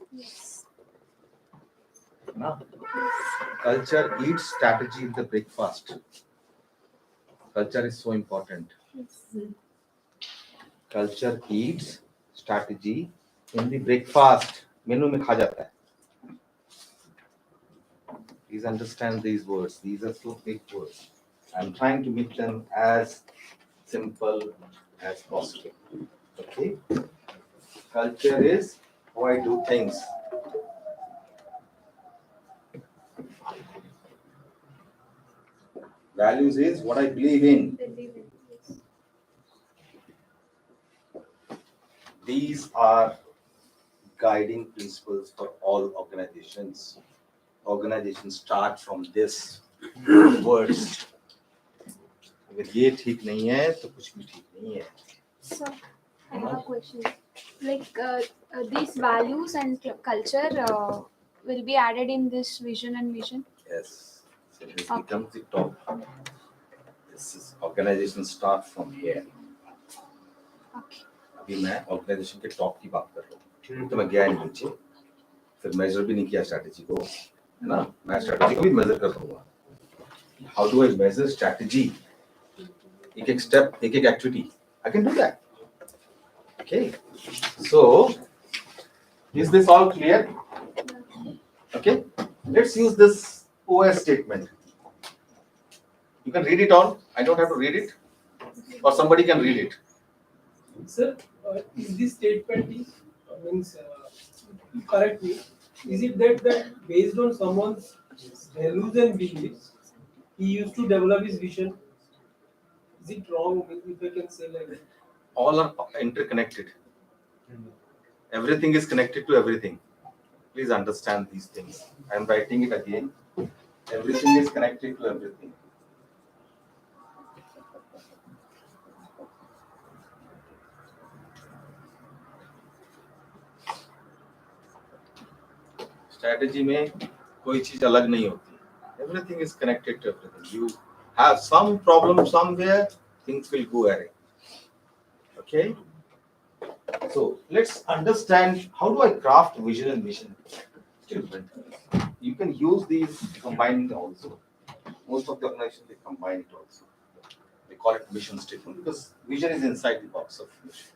ना? Culture eats strategy in the breakfast. Culture is so important. Culture eats strategy in the breakfast. मेनू में खा जाता है. Please understand these words. These are so big words. I'm trying to make them as simple as possible. Okay? Culture is how I do things. Values is what I believe in. These are guiding principles for all organizations. Organizations start from this words. अगर ये ठीक नहीं है तो कुछ भी ठीक नहीं है. So, I have a question. Like these values and culture will be added in this vision and mission. Yes. So this becomes the top. This is organization start from here. Okay. अभी मैं organisation के top की बात कर रहा हूँ. तो मैं गया नीचे, फिर मेजर भी नहीं किया स्ट्रैटेजी को, है ना? मैं स्ट्रैटेजी को भी मेजर कर दूंगा. How do I measure strategy? एक एक स्टेप, एक एक activity. I can do that. Okay. So, is this all clear? Okay. Let's use this OS statement. You can read it all. I don't have to read it, or somebody can read it. Sir, is this statement means correct me? Is it that based on someone's values and beliefs, he used to develop his vision? Is it wrong if I can say like that? All are interconnected. Everything is connected to everything. Please understand these things. I am writing it again. Everything is connected to everything. Strategy में कोई चीज अलग नहीं होती. Everything is connected to everything. You have some problem somewhere, things will go awry. Okay. So let's understand how do I craft vision and mission statement. You can use these combined also. Most of the organizations they combine it also. They call it mission statement because vision is inside the box of mission.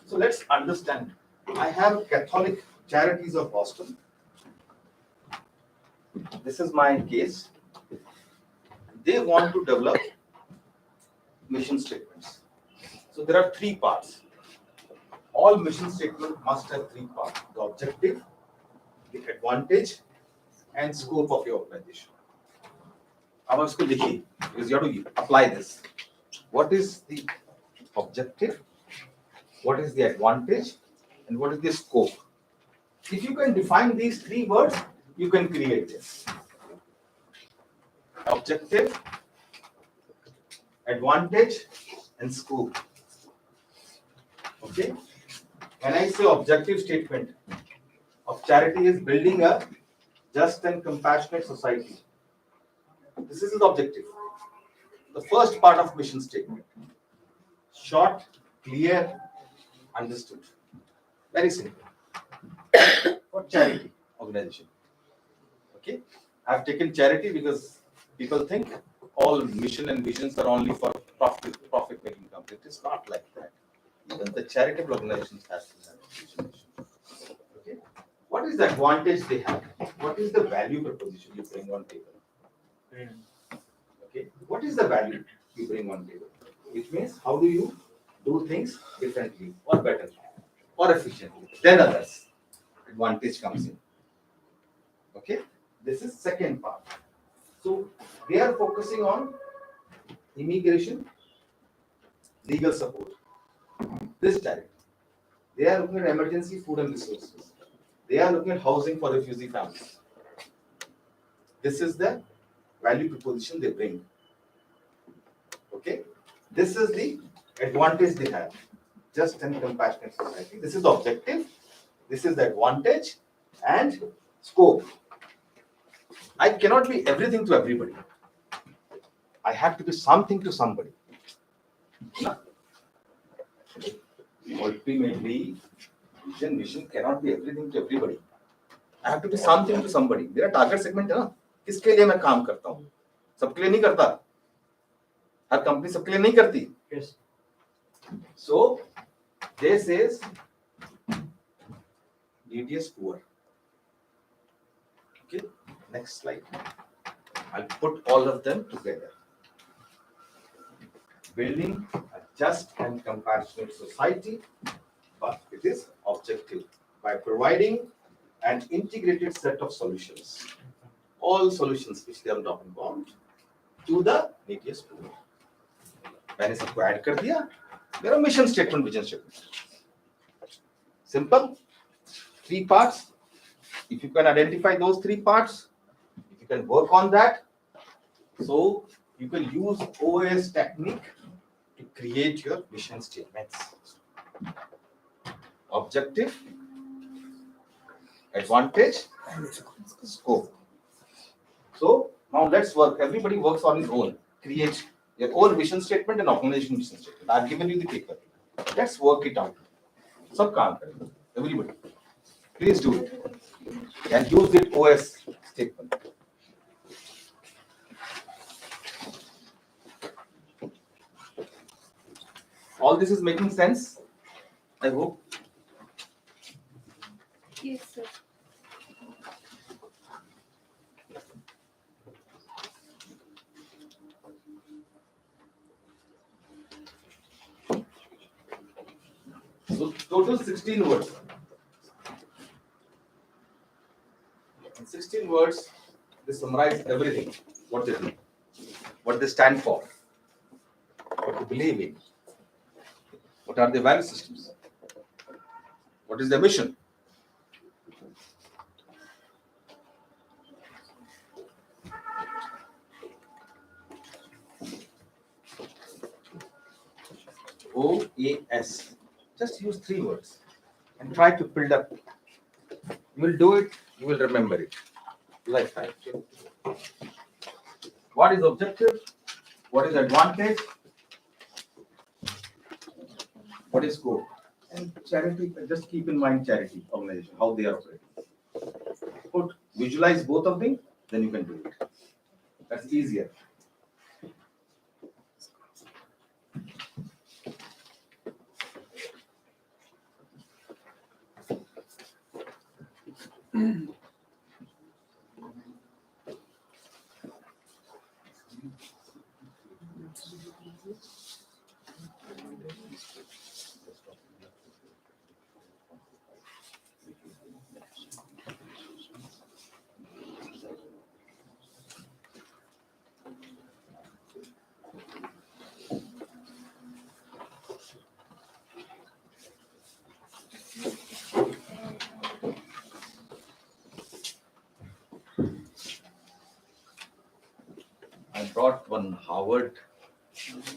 So let's understand. I have Catholic Charities of Boston. This is my case. They want to develop mission statements. So there are three parts. All mission statement must have three parts: the objective, the advantage, and scope of your organization. अब इसको लिखिए, because you have to apply this. What is the objective? What is the advantage? And what is the scope? If you can define these three words, you can create this. Objective, advantage, and scope. Okay? When I say objective statement of charity is building a just and compassionate society. This is the objective. The first part of mission statement. Short, clear, understood. Very simple. For charity organization. Okay? I have taken charity because people think all mission and visions are only for profit making companies. It is not like that. Even the charitable organizations have to have vision. Okay? What is the advantage they have? What is the value proposition you bring on table? Okay? What is the value you bring on table? Which means how do you do things differently or better or efficiently than others? Advantage comes in. Okay? This is second part. So they are focusing on immigration, legal support. This charity. They are looking at emergency food and resources. They are looking at housing for refugee families. This is the value proposition they bring. Okay? This is the advantage they have. Just and compassionate society. This is the objective. This is the advantage and Scope. I cannot be everything to everybody. I have to be something to somebody. No? Ultimately, vision mission cannot be everything to everybody. I have to be something to somebody. मेरा target segment है ना, किसके लिए मैं काम करता हूँ? सबके लिए नहीं करता. हर कंपनी सबके लिए नहीं करती. Yes. So this is neediest poor. Okay, next slide. I'll put all of them together. Building a just and compassionate society, but it is objective by providing an integrated set of solutions. All solutions which they are talking about to the neediest poor. मैंने सबको add कर दिया. मेरा mission statement, vision statement. Simple. 3 parts. If you can identify those 3 parts, if you can work on that, so you can use OS technique to create your mission statements. Objective, advantage, scope. So now let's work. Everybody works on his own. Create your own vision statement and organization mission statement. I've given you the paper. Let's work it out. सब काम करें. Everybody, please do it and use the OS statement. All this is making sense, I hope. Yes, sir. So total 16 words. In 16 words, they summarize everything. What they do, what they stand for, what they believe in, what are their value systems, what is their mission. OAS. Just use 3 words and try to build up. You will do it, you will remember it. Lifetime. What is objective? What is advantage? What is scope? And charity, just keep in mind charity organization, how they are operating. Visualize both of them, then you can do it. That's easier. I brought one Harvard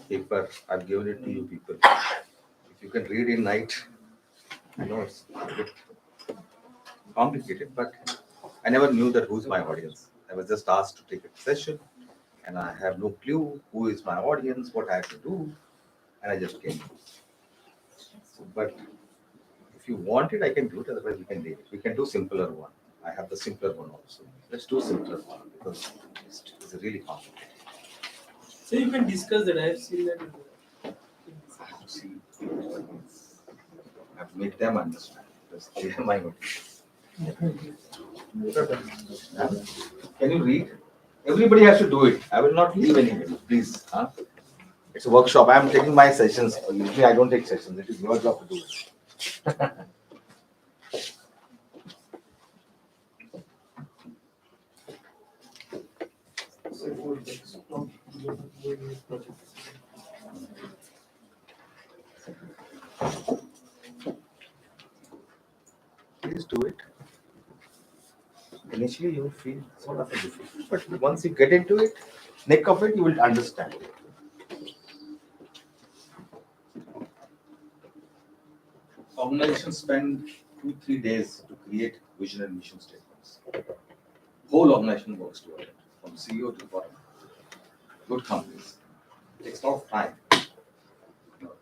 paper. I've given it to you people. If you can read in night, I know it's a bit complicated, but I never knew that who's my audience. I was just asked to take a session, and I have no clue who is my audience, what I have to do, and I just came. But if you want it, I can do it. Otherwise, we can do it. We can do simpler one. I have the simpler one also. Let's do simpler one because it's really complicated. So you can discuss that. I have seen that. See, I have to make them understand because they are my audience. Can you read? Everybody has to do it. I will not leave anybody, please. Huh? It's a workshop. I am taking my sessions. Usually I don't take sessions. It is your job to do it. Please do it. Initially, you will feel sort of difficult, but once you get into it, neck of it, you will understand. Organizations spend 2-3 days to create vision and mission statements. Whole organization works toward it, from CEO to bottom. Good companies. It takes a lot of time.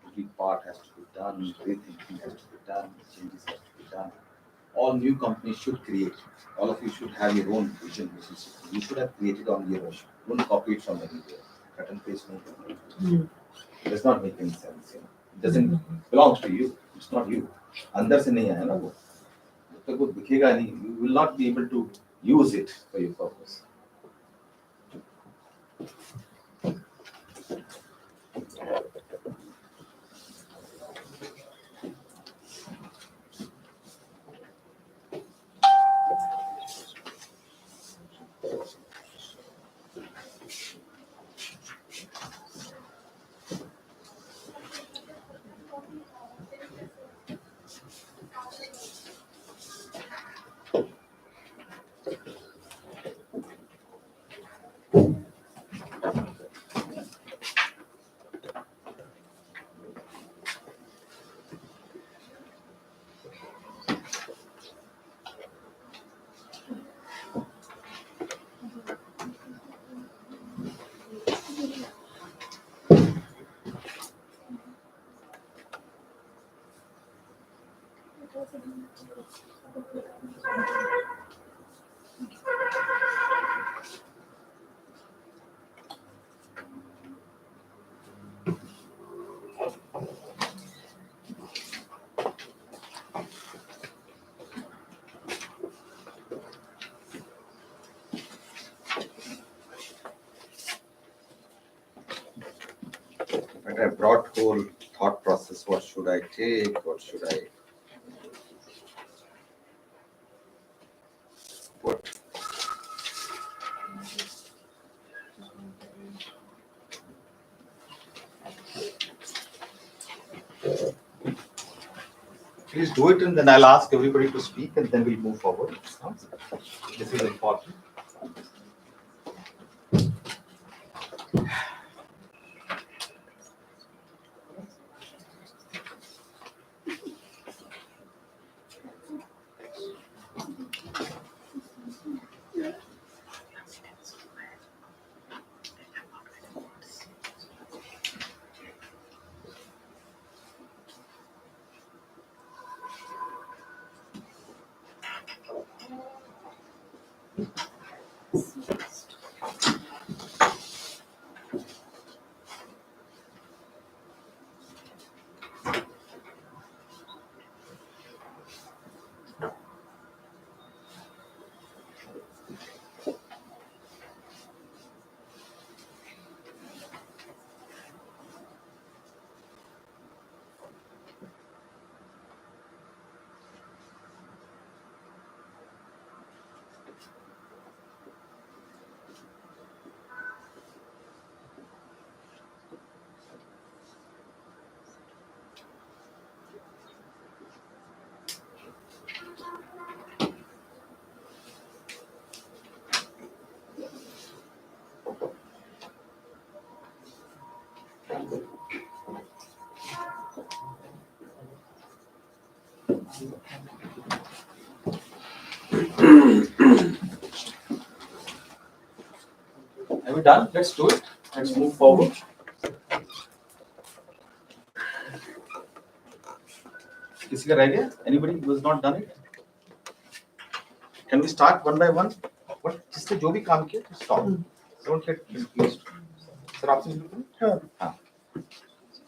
Every part has to be done, rethinking has to be done, changes have to be done. All new companies should create. All of you should have your own vision, which is you should have created on your own. Don't copy it from anywhere. Cut and paste no. It does not make any sense. It doesn't belong to you. It's not you. अंदर से नहीं आया ना वो. जब तक वो दिखेगा नहीं, you will not be able to use it for your purpose. But I brought whole thought process. What should I take? What should I put? Please do it, and then I'll ask everybody to speak, and then we'll move forward. This is important. Are we done? Let's do it. Let's move forward. किसी का रह गया? Anybody who has not done it? Can we start one by one? What जिसने जो भी काम किया, stop. Don't get confused. Sir, आपसे शुरू करें? हाँ. हाँ.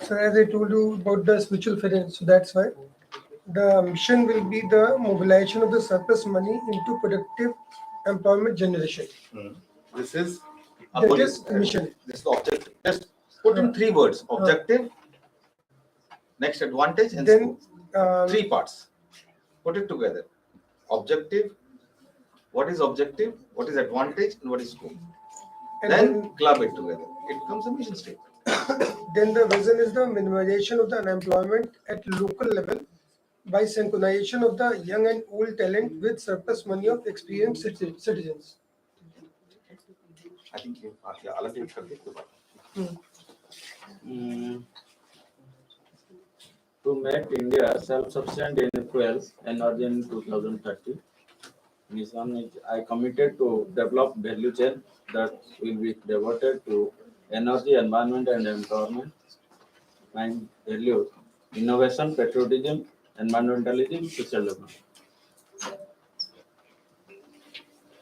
So as I told you about the spiritual finance, so that's why the mission will be the mobilization of the surplus money into productive employment generation. This is That is mission. This is the objective. Just put in 3 words: objective, next advantage, and Then, scope. 3 parts. Put it together. Objective. What is objective? What is advantage? And what is scope? And then club it together. It becomes a mission statement. Then the vision is the minimization of the unemployment at local level by synchronization of the young and old talent with surplus money of experienced citizens. I think you allocate To make India self-sufficient in fuels energy in 2030, mission is I committed to develop value chain that will be devoted to energy, environment, and empowerment. My value: innovation, patriotism, environmentalism, social development.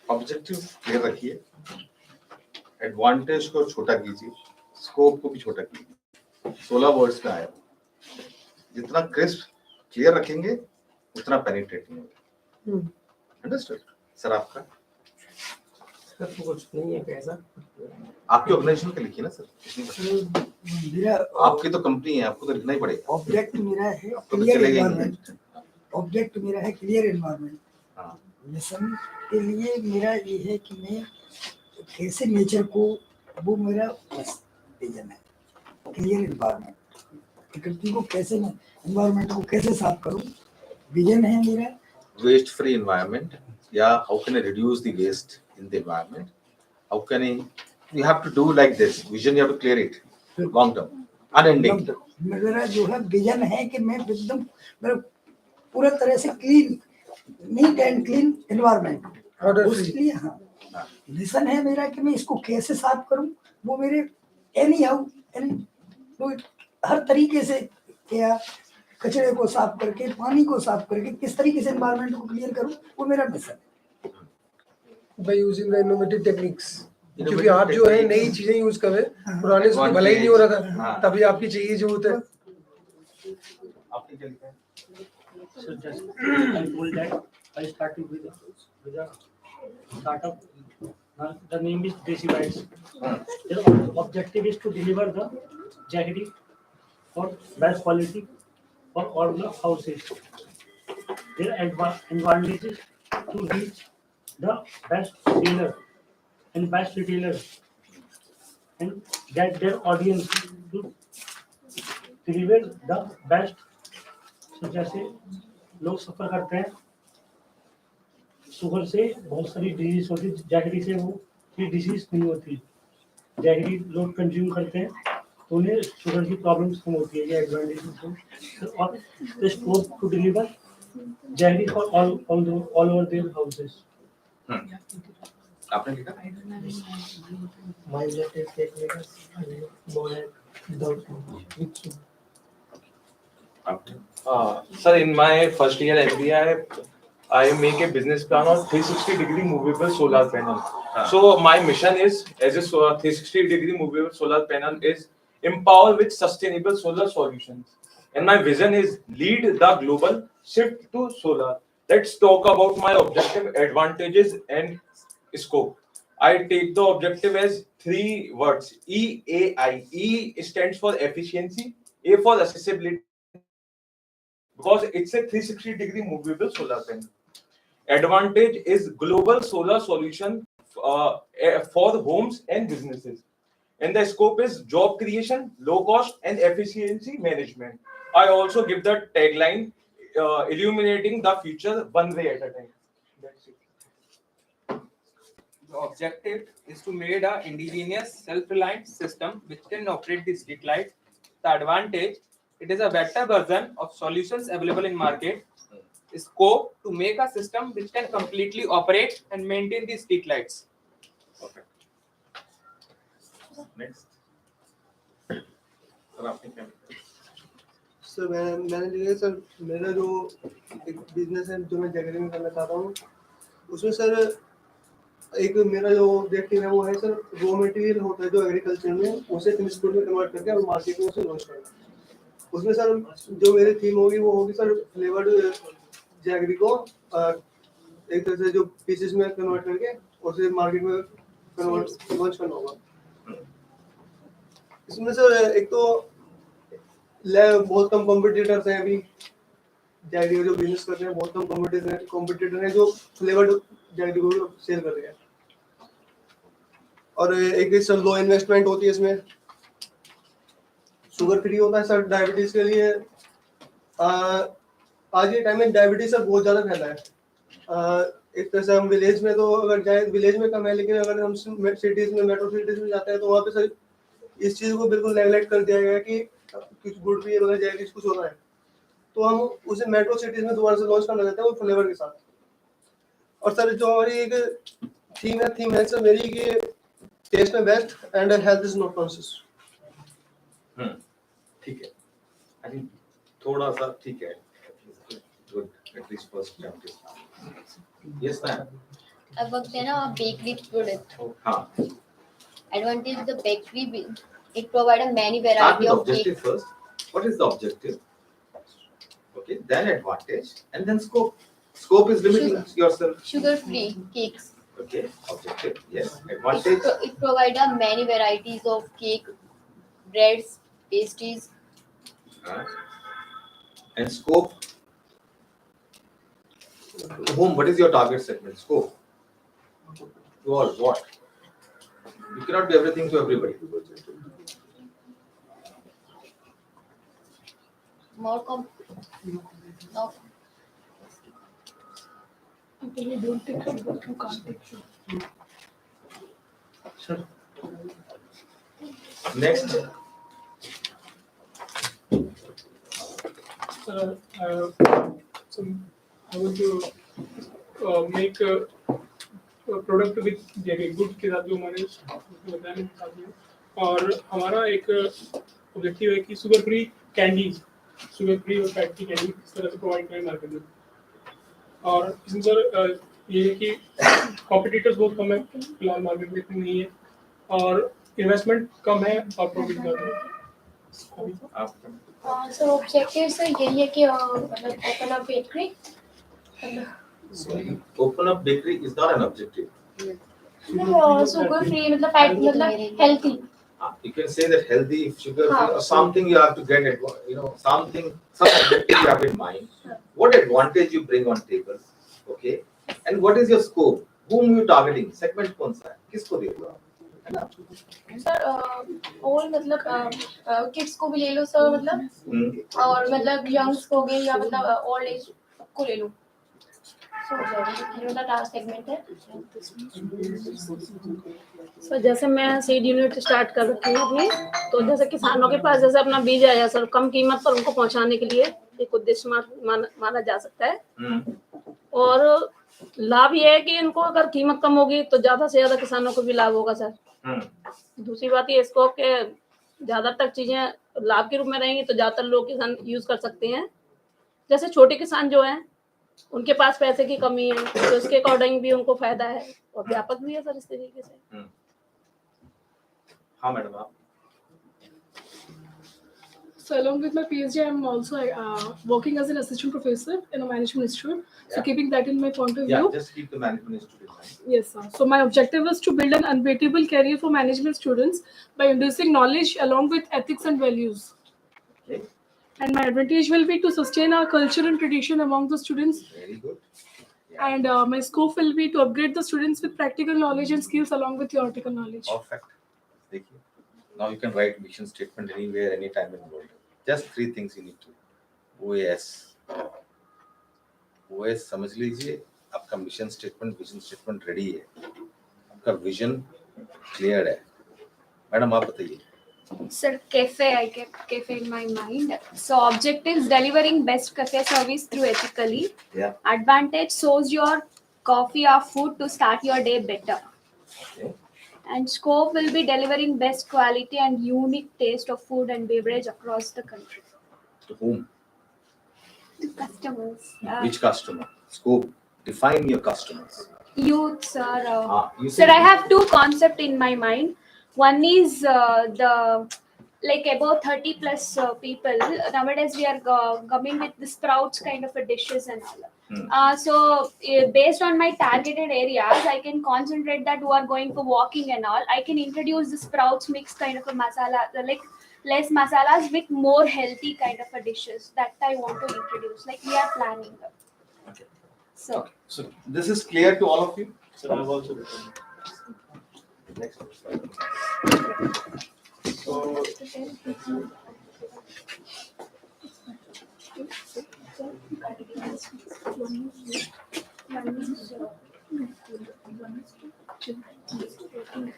Objective clear रखिए, advantage को छोटा कीजिए, scope को भी छोटा कीजिए। 16 words में आया, जितना क्रिस्प क्लियर रखेंगे उतना पेनिट्रेटिंग होगा। Understood sir? आपका सर कुछ नहीं है कैसा, आपकी ऑर्गेनाइजेशन का लिखिए ना सर। मेरा आपकी तो कंपनी है, आपको तो लिखना ही पड़ेगा। ऑब्जेक्ट मेरा है आपको तो क्लियर चलेगा ही नहीं। एनवायरनमेंट। ऑब्जेक्ट मेरा है क्लियर एनवायरनमेंट। हाँ। मिशन के लिए मेरा ये है कि मैं कैसे नेचर को, वो मेरा विजन है। क्लियर एनवायरनमेंट, प्रकृति को कैसे, मैं एनवायरनमेंट को कैसे साफ करूं, विजन है मेरा। वेस्ट फ्री एनवायरनमेंट, या how can I reduce the waste in the environment, how can I, you have to do like this vision, you have to clear it long term, unending. मेरा जो है vision है कि मैं एकदम मेरा पूरा तरह से clean, neat and clean environment, उसके लिए हाँ मिशन है मेरा कि मैं इसको कैसे साफ करूं। वो मेरे एनी हाउ हर तरीके से, क्या कचरे को साफ करके, पानी को साफ करके, किस तरीके से एनवायरनमेंट को क्लियर करूं, वो मेरा मिशन है। By using the innovative techniques, क्योंकि आप जो है नई चीजें यूज कर रहे हैं, पुराने से भला ही नहीं हो रहा था, तभी आपकी चाहिए जो होता है। आपने क्या लिखा है? So just I told that I started with a startup. The name is Desi Bites. The objective is to deliver the jaggery for best quality for all the houses. Their advantage is to reach the best seller and best retailers and get their audience to deliver the best. So जैसे लोग सफर करते हैं sugar से, बहुत सारी disease होती है, jaggery से वो ये डिजीज नहीं होती। जैगरी लोग कंज्यूम करते हैं तो उन्हें शुगर की प्रॉब्लम्स कम होती है, ये एडवांटेज। और the scope to deliver jaggery for all over their houses. आपने लिखा? My latest techniques more without Sir, in my first year MBA, I make a business plan on 360-degree movable solar panel. So my mission is, as a 360-degree movable solar panel, is empower with sustainable solar solutions. And my vision is lead the global shift to solar. Let's talk about my objective, advantages, and scope. I take the objective as 3 words: EAI. E stands for efficiency, A for accessibility, because it's a 360-degree movable solar panel. Advantage is global solar solution for homes and businesses. And the scope is job creation, low cost, and efficiency management. I also give the tagline, illuminating the future one way at a time. That's it. The objective is to make an indigenous, self-reliant system which can operate the street light. The advantage: it is a better version of solutions available in market. Scope: to make a system which can completely operate and maintain the street lights. Okay. Next. Sir आपने क्या लिखा? Sir मैंने लिखा sir, मेरा जो एक business है जो मैं जैगरी में करना चाहता हूँ, उसमें सर एक मेरा जो ऑब्जेक्टिव है वो है सर, रॉ मटेरियल होता है जो एग्रीकल्चर में, उसे फिनिश गुड में कन्वर्ट करके और मार्केट में उसे लॉन्च करना। उसमें सर जो मेरी थीम होगी वो होगी सर, फ्लेवर्ड जैगरी को एक तरह से जो पीसेस में कन्वर्ट करके उसे मार्केट में कन्वर्ट लॉन्च करना होगा। इसमें सर एक तो बहुत कम कॉम्पिटिटर्स हैं अभी जैगरी जो बिजनेस कर रहे हैं, बहुत कम कॉम्पिटिटर हैं जो फ्लेवर्ड जैगरी को सेल कर रहे हैं। और एक सर लो इन्वेस्टमेंट होती है इसमें, शुगर फ्री होता है सर डायबिटीज के लिए। आज के टाइम में डायबिटीज सर बहुत ज़्यादा फैला है। एक तरह से हम विलेज में तो अगर जाए, विलेज में कम है, लेकिन अगर हम सिटीज में, मेट्रो सिटीज में जाते हैं तो वहाँ पे सर इस चीज़ को बिल्कुल नेगलेक्ट कर दिया गया कि कुछ गुड फ्री वगैरह जाएगी, कुछ होना है, तो हम उसे मेट्रो सिटीज में दोबारा से लॉन्च करना चाहते हैं वो फ्लेवर के साथ। और सर जो हमारी एक थीम है सर मेरी कि टेस्ट में best and health is not conscious. ठीक है, आई थिंक थोड़ा सा ठीक है, good, at least first chapter. Yes ma'am. I worked in a bakery product. हाँ, Advantage the bakery, it provided many start variety with of objective cake. first. What is the objective? Okay, then advantage, and then scope. Scope is limiting yourself. Sugar-free cakes. Okay, objective, yes. Advantage. It provided many varieties of cake, breads, pastries. And scope. Whom? What is your target segment? Scope. To all, what? You cannot do everything to everybody. More no. You don't take sugar, you can't take sugar. Sure. Next. So I want to make a product with good के साथ जो मैंने बताया मेरे साथ में, और हमारा एक ऑब्जेक्टिव है कि sugar free candies, sugar free और फैट फ्री कैंडी इस तरह से प्रोवाइड करें मार्केट में। और इसमें सर ये है कि कॉम्पिटिटर्स बहुत कम है फिलहाल मार्केट में, इतनी नहीं है, और इन्वेस्टमेंट कम है और प्रॉफिट ज़्यादा है। So objective sir यही है कि मतलब open up bakery. Open up bakery is not an objective. Sugar free मतलब fat मतलब healthy. You can say that healthy, sugar free, or something you have to get at, something, some objective you have in mind. What advantage you bring on table, okay? And what is your scope? Whom you targeting? Segment कौन सा है? किसको दे रहे हो आप? Sir all मतलब kids को भी ले लो सर मतलब, और मतलब youngs को भी या मतलब old age को ले लो। So ये वाला टास्क सेगमेंट है। सर जैसे मैं सीड यूनिट स्टार्ट कर रखी हूँ अपनी, तो जैसे किसानों के पास जैसे अपना बीज आया सर कम कीमत पर उनको पहुंचाने के लिए एक उद्देश्य माना जा सकता है। और लाभ ये है कि इनको अगर कीमत कम होगी तो ज्यादा से ज्यादा किसानों को भी लाभ होगा सर। दूसरी बात ये इसको के ज्यादातर चीजें लाभ के रूप में रहेंगी तो ज्यादातर लोग किसान यूज कर सकते हैं। जैसे छोटे किसान जो हैं उनके पास पैसे की कमी है तो उसके अकॉर्डिंग भी उनको फायदा है और व्यापक भी है सर इस तरीके से। हाँ मैडम आप। So along with my PhD, I'm also working as an assistant professor in a management institute. So keeping that in my point of view. Yeah, just keep the management institute in mind. Yes, sir. So my objective is to build an unbeatable career for management students by inducing knowledge along with ethics and values. Okay. And my advantage will be to sustain our culture and tradition among the students. Very good. Yeah. And my scope will be to upgrade the students with practical knowledge and skills along with theoretical knowledge. Perfect. Thank you. Now you can write mission statement anywhere, anytime in the world. Just 3 things you need to. OAS. OAS समझ लीजिए, आपका mission statement, vision statement ready है, आपका vision clear है। Madam आप बताइए। Sir, cafe, I kept cafe in my mind. So objectives: delivering best cafe service through ethically. Yeah. Advantage: shows your coffee or food to start your day better. Okay. And scope will be delivering best quality and unique taste of food and beverage across the country. To whom? To customers. Which customer? Scope. Define your customers. Youth, sir. Sir, I have 2 concepts in my mind. One is the like about 30 plus people. Nowadays we are coming with the sprouts kind of a dishes and all. So based on my targeted areas, I can concentrate that who are going for walking and all. I can introduce the sprouts mix kind of a masala, like less masalas with more healthy kind of a dishes that I want to introduce. Like we are planning. Okay. So. Okay. So this is clear to all of you. So I've also written. Next. So.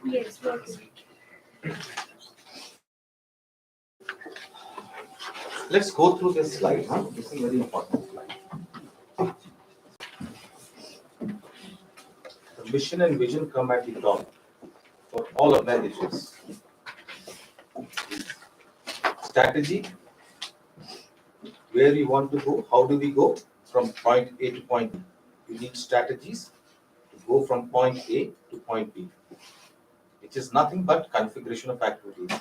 Yes, works. Let's go through this slide. This is very important slide. mission and vision come at the top for all organizations. Strategy, where we want to go, how do we go from point A to point B. You need strategies to go from point A to point B, which is nothing but configuration of activities,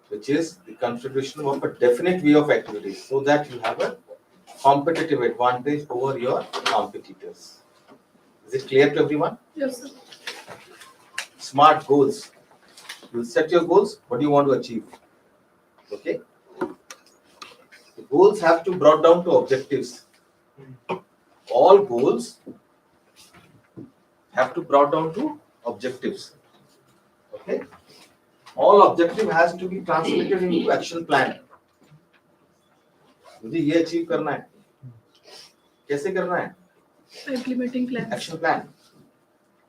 which is the configuration of a definite way of activities so that you have a competitive advantage over your competitors. Is it clear to everyone? Yes, sir. Smart goals. You set your goals, what do you want to achieve? Okay. The goals have to be brought down to objectives. All goals have to be brought down to objectives. Okay. All objective has to be translated into action plan. मुझे ये achieve करना है, कैसे करना है? Implementing plans. Action plan.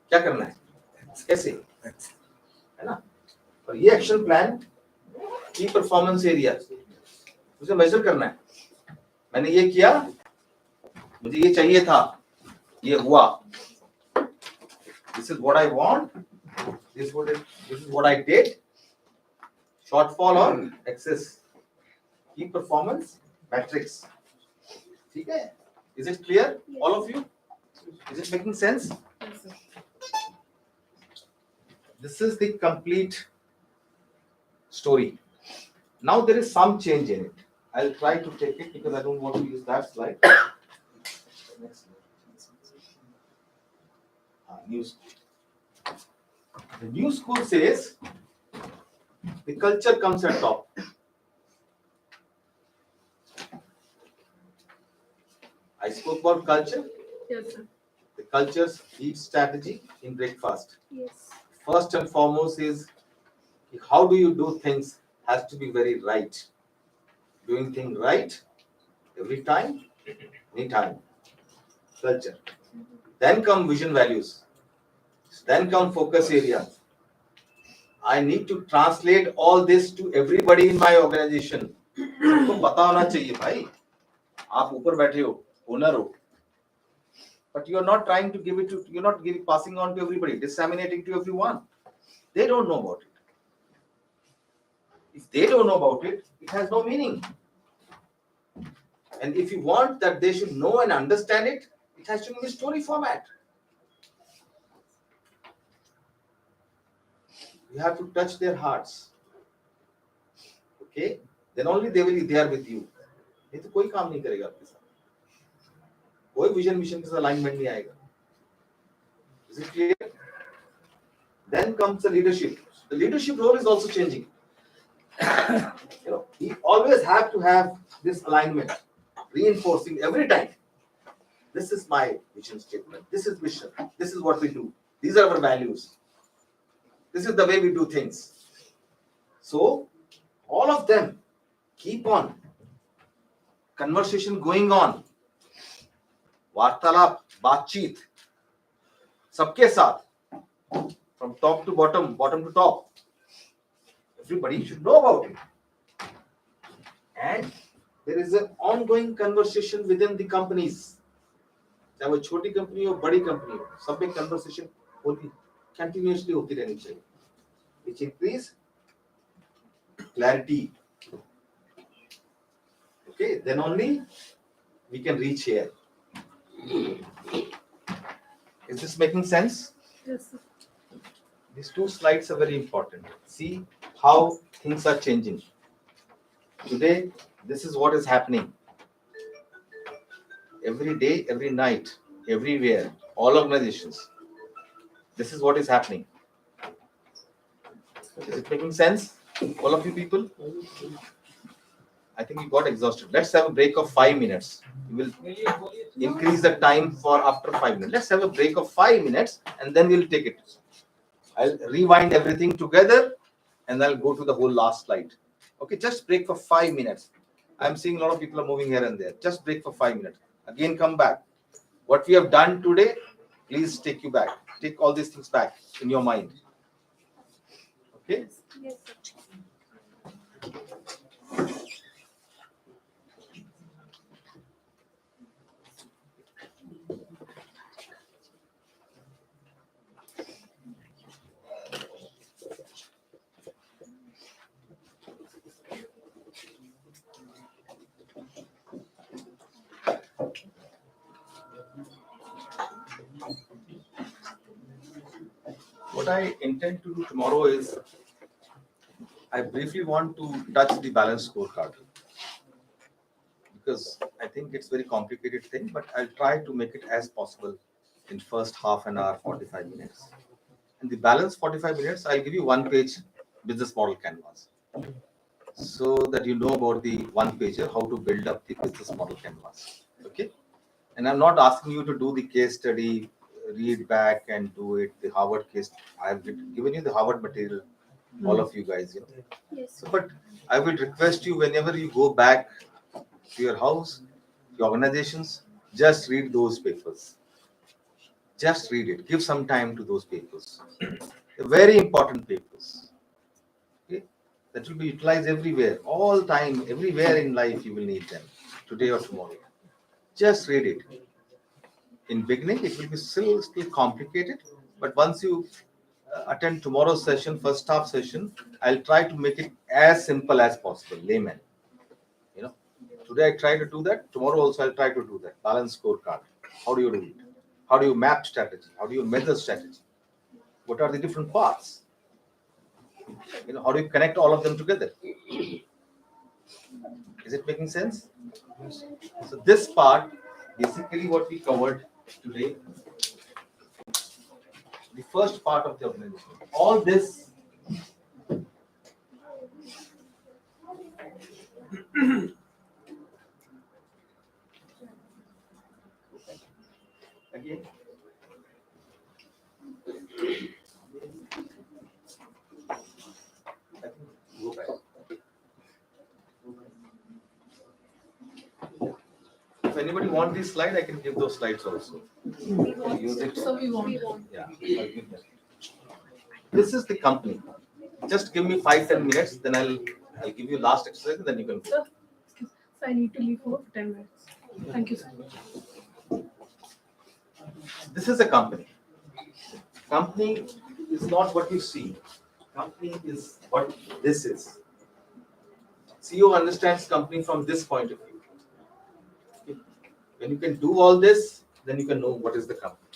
क्या करना है? कैसे? है ना? और ये action plan की performance area मुझे measure करना है. मैंने ये किया, मुझे ये चाहिए था, ये हुआ. This is what I want. This is what I did. Shortfall or excess. Key performance matrix. ठीक है? Is it clear, all of you? Is it making sense? Yes, sir. This is the complete story. Now there is some change in it. I'll try to take it because I don't want to use that slide. Next slide. New school. The new school says the culture comes at top. I spoke about culture. Yes, sir. The cultures eat strategy in breakfast. Yes. First and foremost is how do you do things has to be very right. Doing things right every time, anytime. Culture. Then come vision values. Then come focus areas. I need to translate all this to everybody in my organization. सबको पता होना चाहिए भाई. आप ऊपर बैठे हो, owner हो. But you are not trying to give it to, you're not passing on to everybody, disseminating to everyone. They don't know about it. If they don't know about it, it has no meaning. And if you want that they should know and understand it, it has to be in story format. You have to touch their hearts. Okay? Then only they will be there with you. नहीं तो कोई काम नहीं करेगा आपके साथ. कोई vision mission के साथ alignment नहीं आएगा. Is it clear? Then comes the leadership. The leadership role is also changing. We always have to have this alignment, reinforcing every time. This is my vision statement. This is mission. This is what we do. These are our values. This is the way we do things. So, all of them keep on. Conversation going on. वार्तालाप, बातचीत, सबके साथ. From top to bottom, bottom to top. Everybody should know about it. And there is an ongoing conversation within the companies. चाहे वो छोटी company हो, बड़ी company हो, सब में conversation होती, continuously होती रहनी चाहिए. Which increase clarity. Okay, then only we can reach here. Is this making sense? Yes, sir. These two slides are very important. See how things are changing. Today, this is what is happening. Every day, every night, everywhere, all organizations. This is what is happening. Is it making sense? All of you people? I think you got exhausted. Let's have a break of 5 minutes. We will increase the time for after 5 minutes. Let's have a break of 5 minutes and then we'll take it. I'll rewind everything together and I'll go to the whole last slide. Okay, just break for 5 minutes. I'm seeing a lot of people are moving here and there. Just break for 5 minutes. Again, come back. What we have done today, please take you back. Take all these things back in your mind. Okay? Yes, sir. what I intend to do tomorrow is I briefly want to touch the balance scorecard because I think it's very complicated thing, but I'll try to make it as possible in first half an hour, 45 minutes. In the balance 45 minutes, I'll give you one page business model canvas so that you know about the one pager, how to build up the business model canvas. Okay. And I'm not asking you to do the case study, read back and do it, the Harvard case. I've given you the Harvard material, all of you guys, you know. Yes. So, but I will request you whenever you go back to your house, your organizations, just read those papers. Just read it. Give some time to those papers. They're very important papers. Okay? That will be utilized everywhere, all time, everywhere in life you will need them, today or tomorrow. Just read it. In beginning, it will be still complicated, but once you attend tomorrow's session, first half session, I'll try to make it as simple as possible, layman. You know, today I try to do that. Tomorrow also I'll try to do that. Balance scorecard. How do you do it? How do you map strategy? How do you measure strategy? What are the different parts? You know, how do you connect all of them together? Is it making sense? So this part, basically what we covered today, the first part of the organization. All this again. Go back. If anybody wants this slide, I can give those slides also. Use it. So we want. Yeah, I'll give them. This is the company. Just give me 5-10 minutes, then I'll give you last exercise, then you can go. Sir, I need to leave for 10 minutes. Thank you, sir. This is a company. Company is not what you see. Company is what this is. CEO understands company from this point of view. When you can do all this, then you can know what is the company.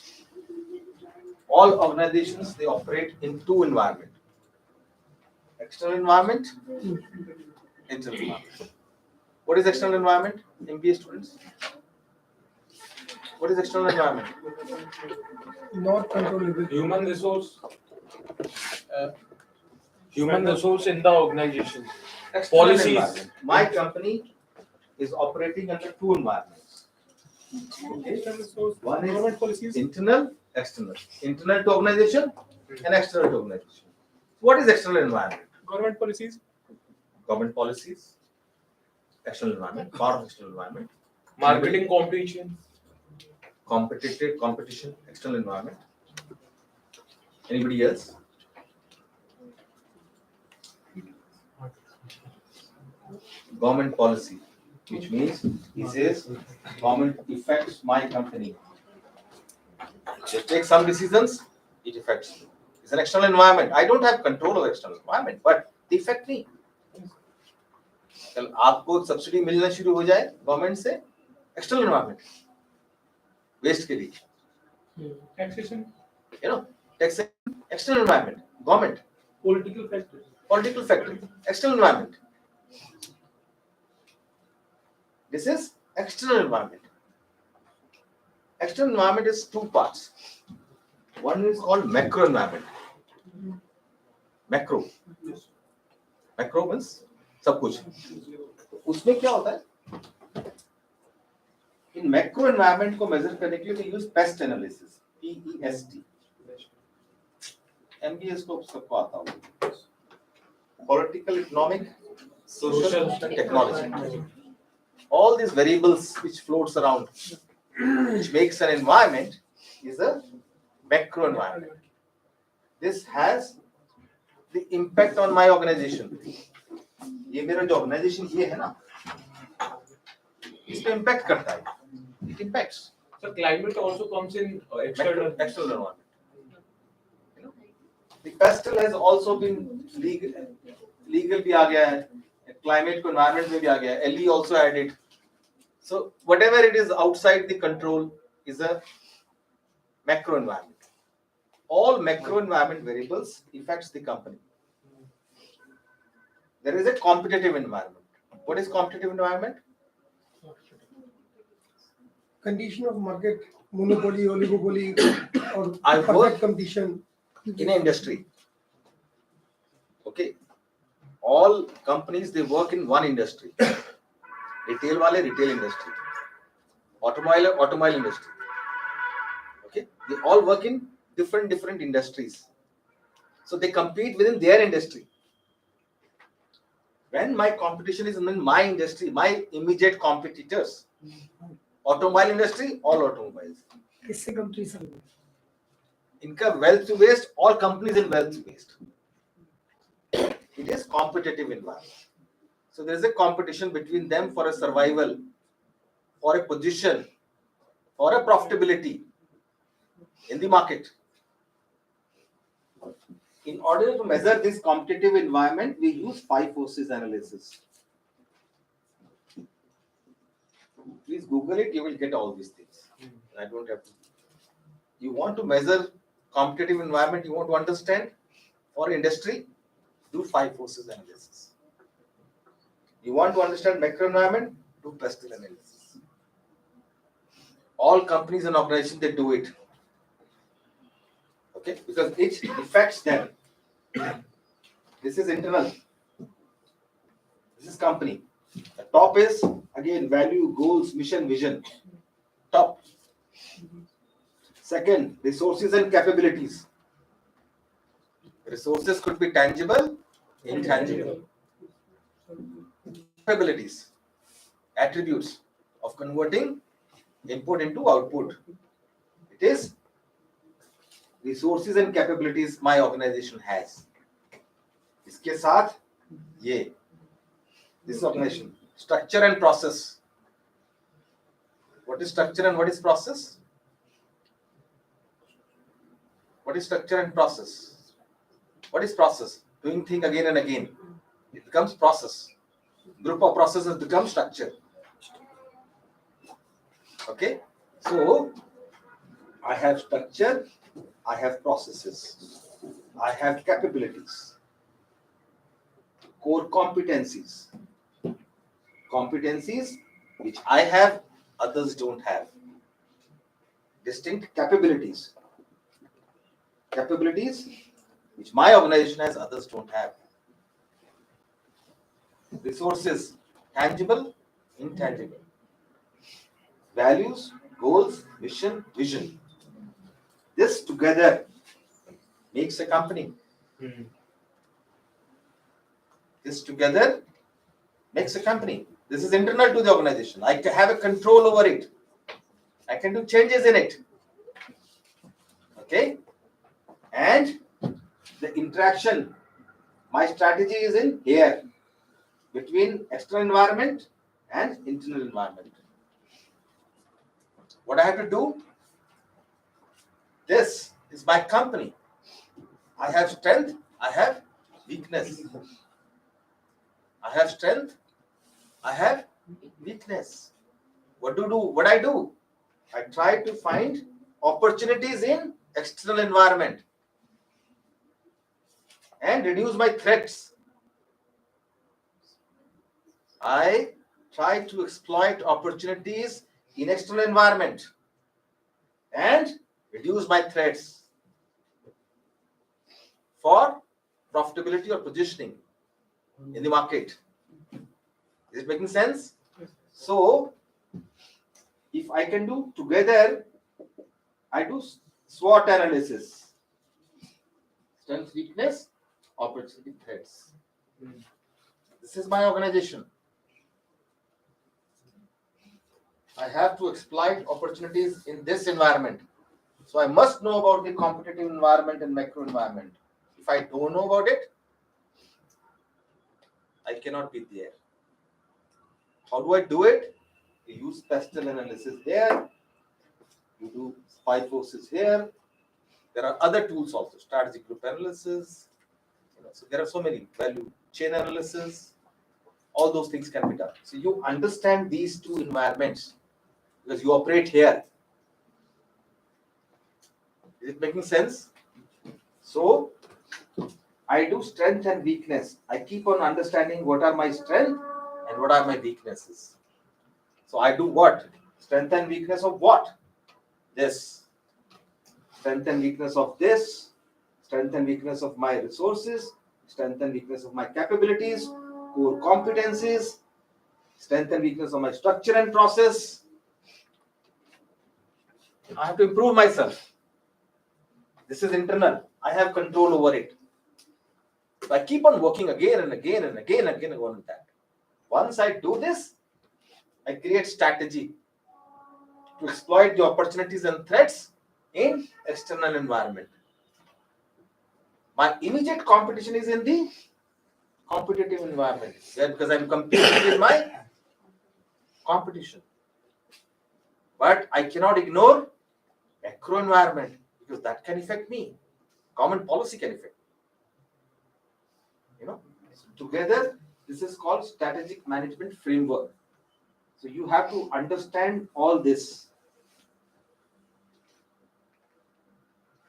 All organizations, they operate in two environments. External environment, internal environment. What is external environment, MBA students? What is external environment? Not controllable. Human resource. Human resource in the organization. External Policies. environment. My company is operating under two environments. Okay. One is internal, external. Internal to organization and external to organization. What is external environment? Government policies. Government policies. External environment. Part of external environment. Marketing competition. Competitive competition. External environment. Anybody else? Government policy, which means he says government affects my company. They take some decisions, it affects me. It's an external environment. I don't have control of external environment, but they affect me. कल आपको subsidy मिलना शुरू हो जाए government से external environment waste के लिए Taxation. you know taxation external environment government Political factors external environment. This is external environment. External environment is two parts. One is called macro environment. Macro means सब कुछ. उसमें क्या होता है? In macro environment को measure करने के लिए we use pest analysis. PEST. MBA को सबको आता होगा. Political, economic, social, technology. All these variables which floats around, which makes an environment, is a macro environment. This has the impact on my organization. ये मेरा जो organization ये है ना, इसमें impact करता है. It impacts. So climate also comes in external environment. You know, the pastel has also been legal भी आ गया है. Climate को environment में भी आ गया है. LE also added. So whatever it is outside the control is a macro environment. all macro environment variables affects the company. There is a competitive environment. What is competitive environment? Condition of market, monopoly, oligopoly, or I perfect work competition. in an industry. Okay, all companies, they work in one industry. Retail wale retail industry, automobile industry. Okay, they all work in different industries, so they compete within their industry. When my competition is in my industry, my immediate competitors, automobile industry, all automobiles. किससे competition? Inka wealth to waste, all companies in wealth to waste. It is competitive environment. So there is a competition between them for a survival, for a position, for a profitability in the market. In order to measure this competitive environment, we use 5 forces analysis. Please Google it, you will get all these things. I don't have to. You want to measure competitive environment, you want to understand for industry, do 5 forces analysis. You want to understand macro environment, do pestle analysis. All companies and organizations, they do it. Okay, because it affects them. This is internal. This is company. The top is again value, goals, mission, vision. Top. Second, resources and capabilities. Resources could be tangible, intangible. Capabilities, attributes of converting input into output. It is resources and capabilities my organization has. इसके साथ ये this organization, structure and process. What is structure and what is process? What is structure and process? What is process? Doing thing again and again. It becomes process. Group of processes become structure. Okay, so I have structure, I have processes, I have capabilities, core competencies. Competencies which I have, others don't have. Distinct capabilities. Capabilities which my organization has, others don't have. Resources, tangible, intangible. Values, goals, mission, vision. This together makes a company. This together makes a company. This is internal to the organization. I have a control over it. I can do changes in it. Okay? And the interaction, my strategy is in here, between external environment and internal environment. What I have to do? This is my company. I have strength, I have weakness. I have strength, I have weakness. What I do? I try to find opportunities in external environment and reduce my threats. I try to exploit opportunities in external environment and reduce my threats for profitability or positioning in the market. Is it making sense? So, if I can do together, I do SWOT analysis. Strength, weakness, opportunity, threats. This is my organization. I have to exploit opportunities in this environment. So I must know about the competitive environment and macro environment. If I don't know about it, I cannot be there. How do I do it? You use pestle analysis here. You do 5 forces here. There are other tools also, strategic group analysis. So there are so many, value chain analysis. All those things can be done. So you understand these 2 environments because you operate here. Is it making sense? So I do strength and weakness. I keep on understanding what are my strengths and what are my weaknesses. So I do what? Strength and weakness of what? This. Strength and weakness of this. Strength and weakness of my resources. Strength and weakness of my capabilities. Core competencies. Strength and weakness of my structure and process. I have to improve myself. This is internal. I have control over it. So I keep on working again and again and again and again on that. Once I do this, I create strategy to exploit the opportunities and threats in external environment. My immediate competition is in the competitive environment, because I'm competing with my competition. But I cannot ignore macro environment because that can affect me. Common policy can affect me. So together, this is called strategic management framework. So you have to understand all this.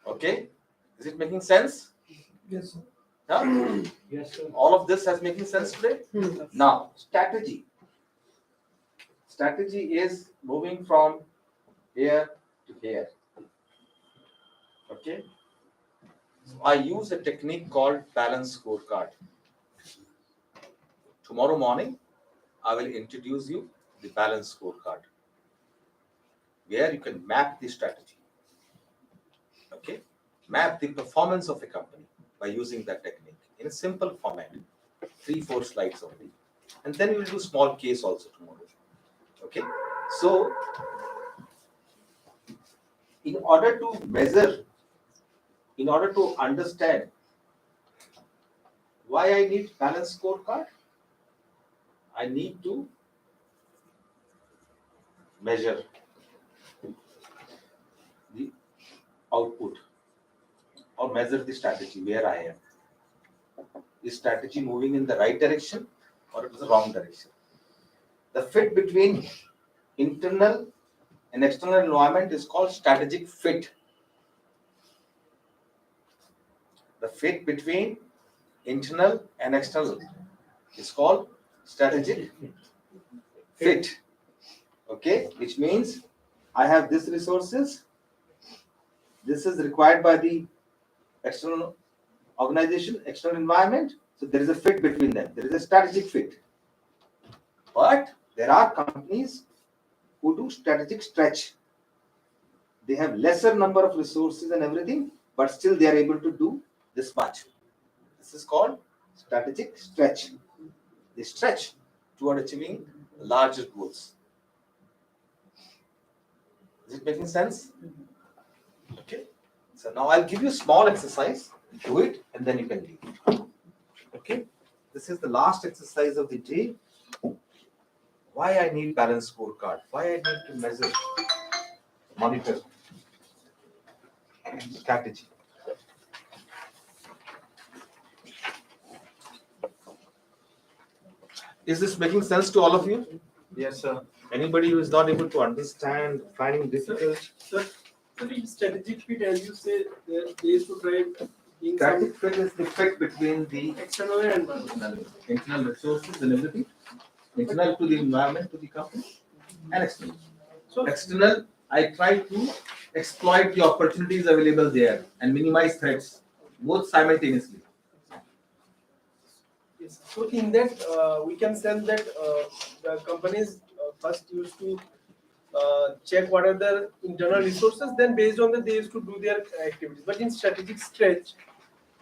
Okay? Is it making sense? Yes, sir. Huh? Yes, sir. All of this has making sense today? Now, strategy. Strategy is moving from here to here. Okay? So I use a technique called balance scorecard. Tomorrow morning, I will introduce you the balance scorecard, where you can map the strategy. Okay? Map the performance of a company by using that technique in a simple format, 3-4 slides only. And then we will do small case also tomorrow. Okay? So, in order to measure, in order to understand why I need balance scorecard, I need to measure the output or measure the strategy where I am. Is strategy moving in the right direction or it is the wrong direction? The fit between internal and external environment is called strategic fit. The fit between internal and external is called strategic fit. Okay, which means I have this resources. This is required by the external organization, external environment. So there is a fit between them. There is a strategic fit. But there are companies who do strategic stretch. They have lesser number of resources and everything, but still they are able to do this much. This is called strategic stretch. They stretch toward achieving larger goals. Is it making sense? Okay. So now I'll give you a small exercise. Do it and then you can leave. Okay. This is the last exercise of the day. Why I need balance scorecard? Why I need to measure, monitor, strategy. Is this making sense to all of you? Yes, sir. Anybody who is not able to understand, finding difficult? Sir, the strategic fit, as you say, they used to drive being Strategic fit is the fit between the external and environmental. internal resources and everything. Internal to the environment, to the company, and external. So external, I try to exploit the opportunities available there and minimize threats, both simultaneously. Yes. So in that, we can sense that the companies first used to check what are the internal resources, then based on that they used to do their activities. But in strategic stretch,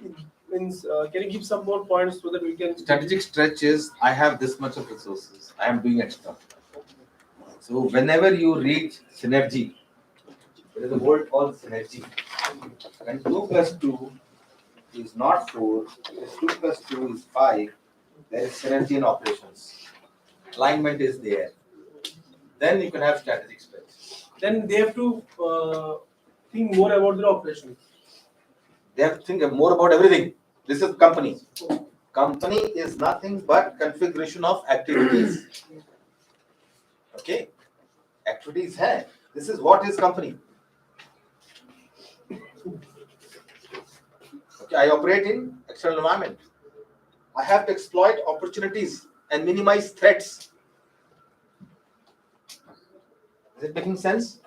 it means can you give some more points so that we can... Strategic stretch is, I have this much of resources, I am doing extra. So whenever you reach synergy, there is a word called synergy. And 2 plus 2 is not 4, because 2 plus 2 is 5. There is synergy in operations. Alignment is there. Then you can have strategic stretch. Then they have to think more about their operation. They have to think more about everything. This is company. Company is nothing but configuration of activities. Okay? Activities hai. This is what is company. I operate in external environment. I have to exploit opportunities and minimize threats. Is it making sense?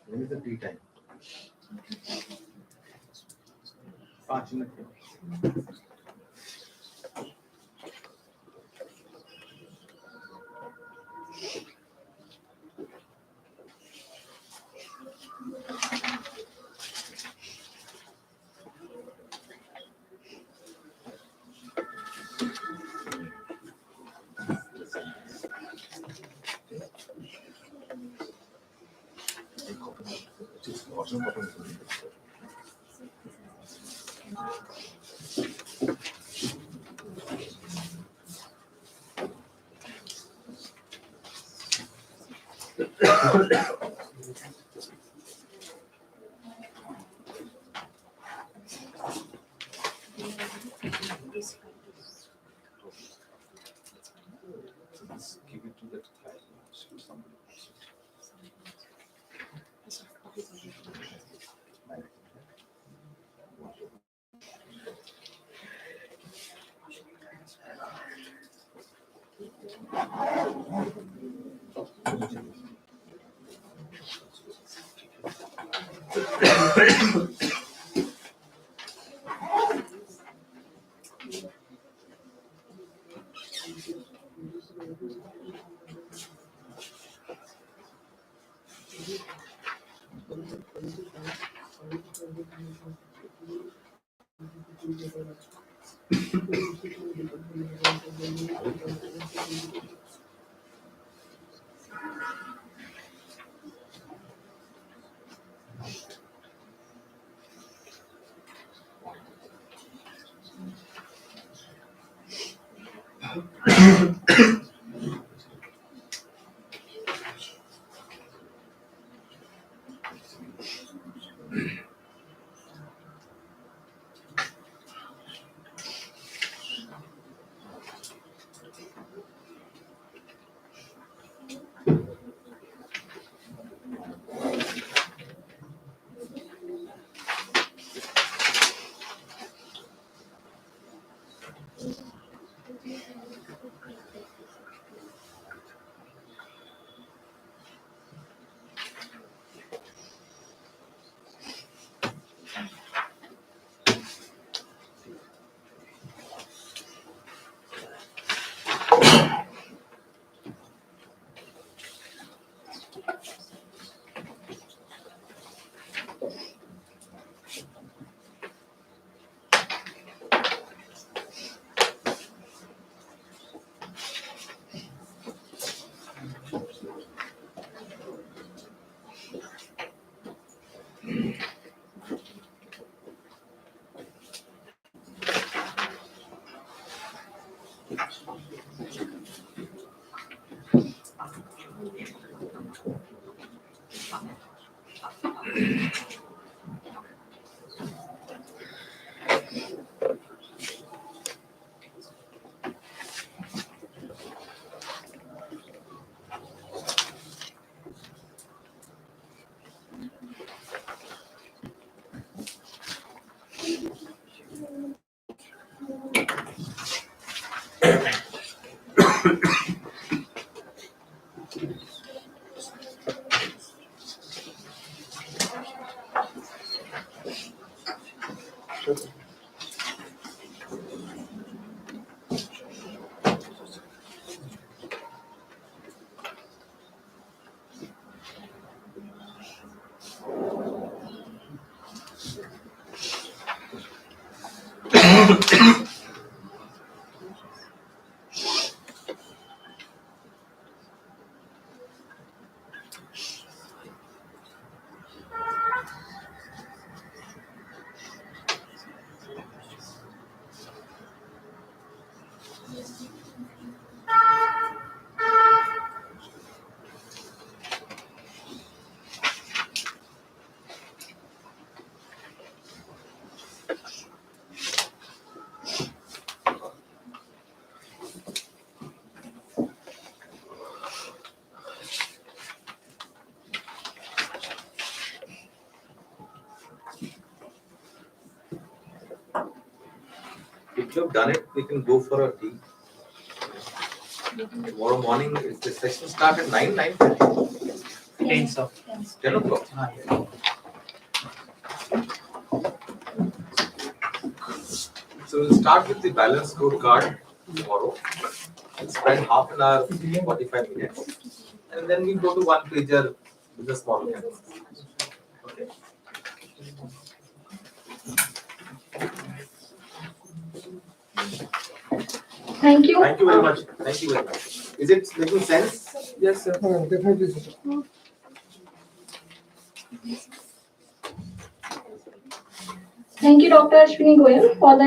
When is the tea time? 5 minutes. Give it to that guy. Somebody. If you have done it, we can go for a tea. Tomorrow morning, is the session start at 9:30? 10, sir. 10 o'clock. So we'll start with the balance scorecard tomorrow. We'll spend half an hour, 45 minutes, and then we go to one pager with the small canvas. Okay. Thank you. Thank you very much. Thank you very much. Is it making sense? Yes, sir. Definitely, sir. Thank you, Dr. Ashwini Goel, for the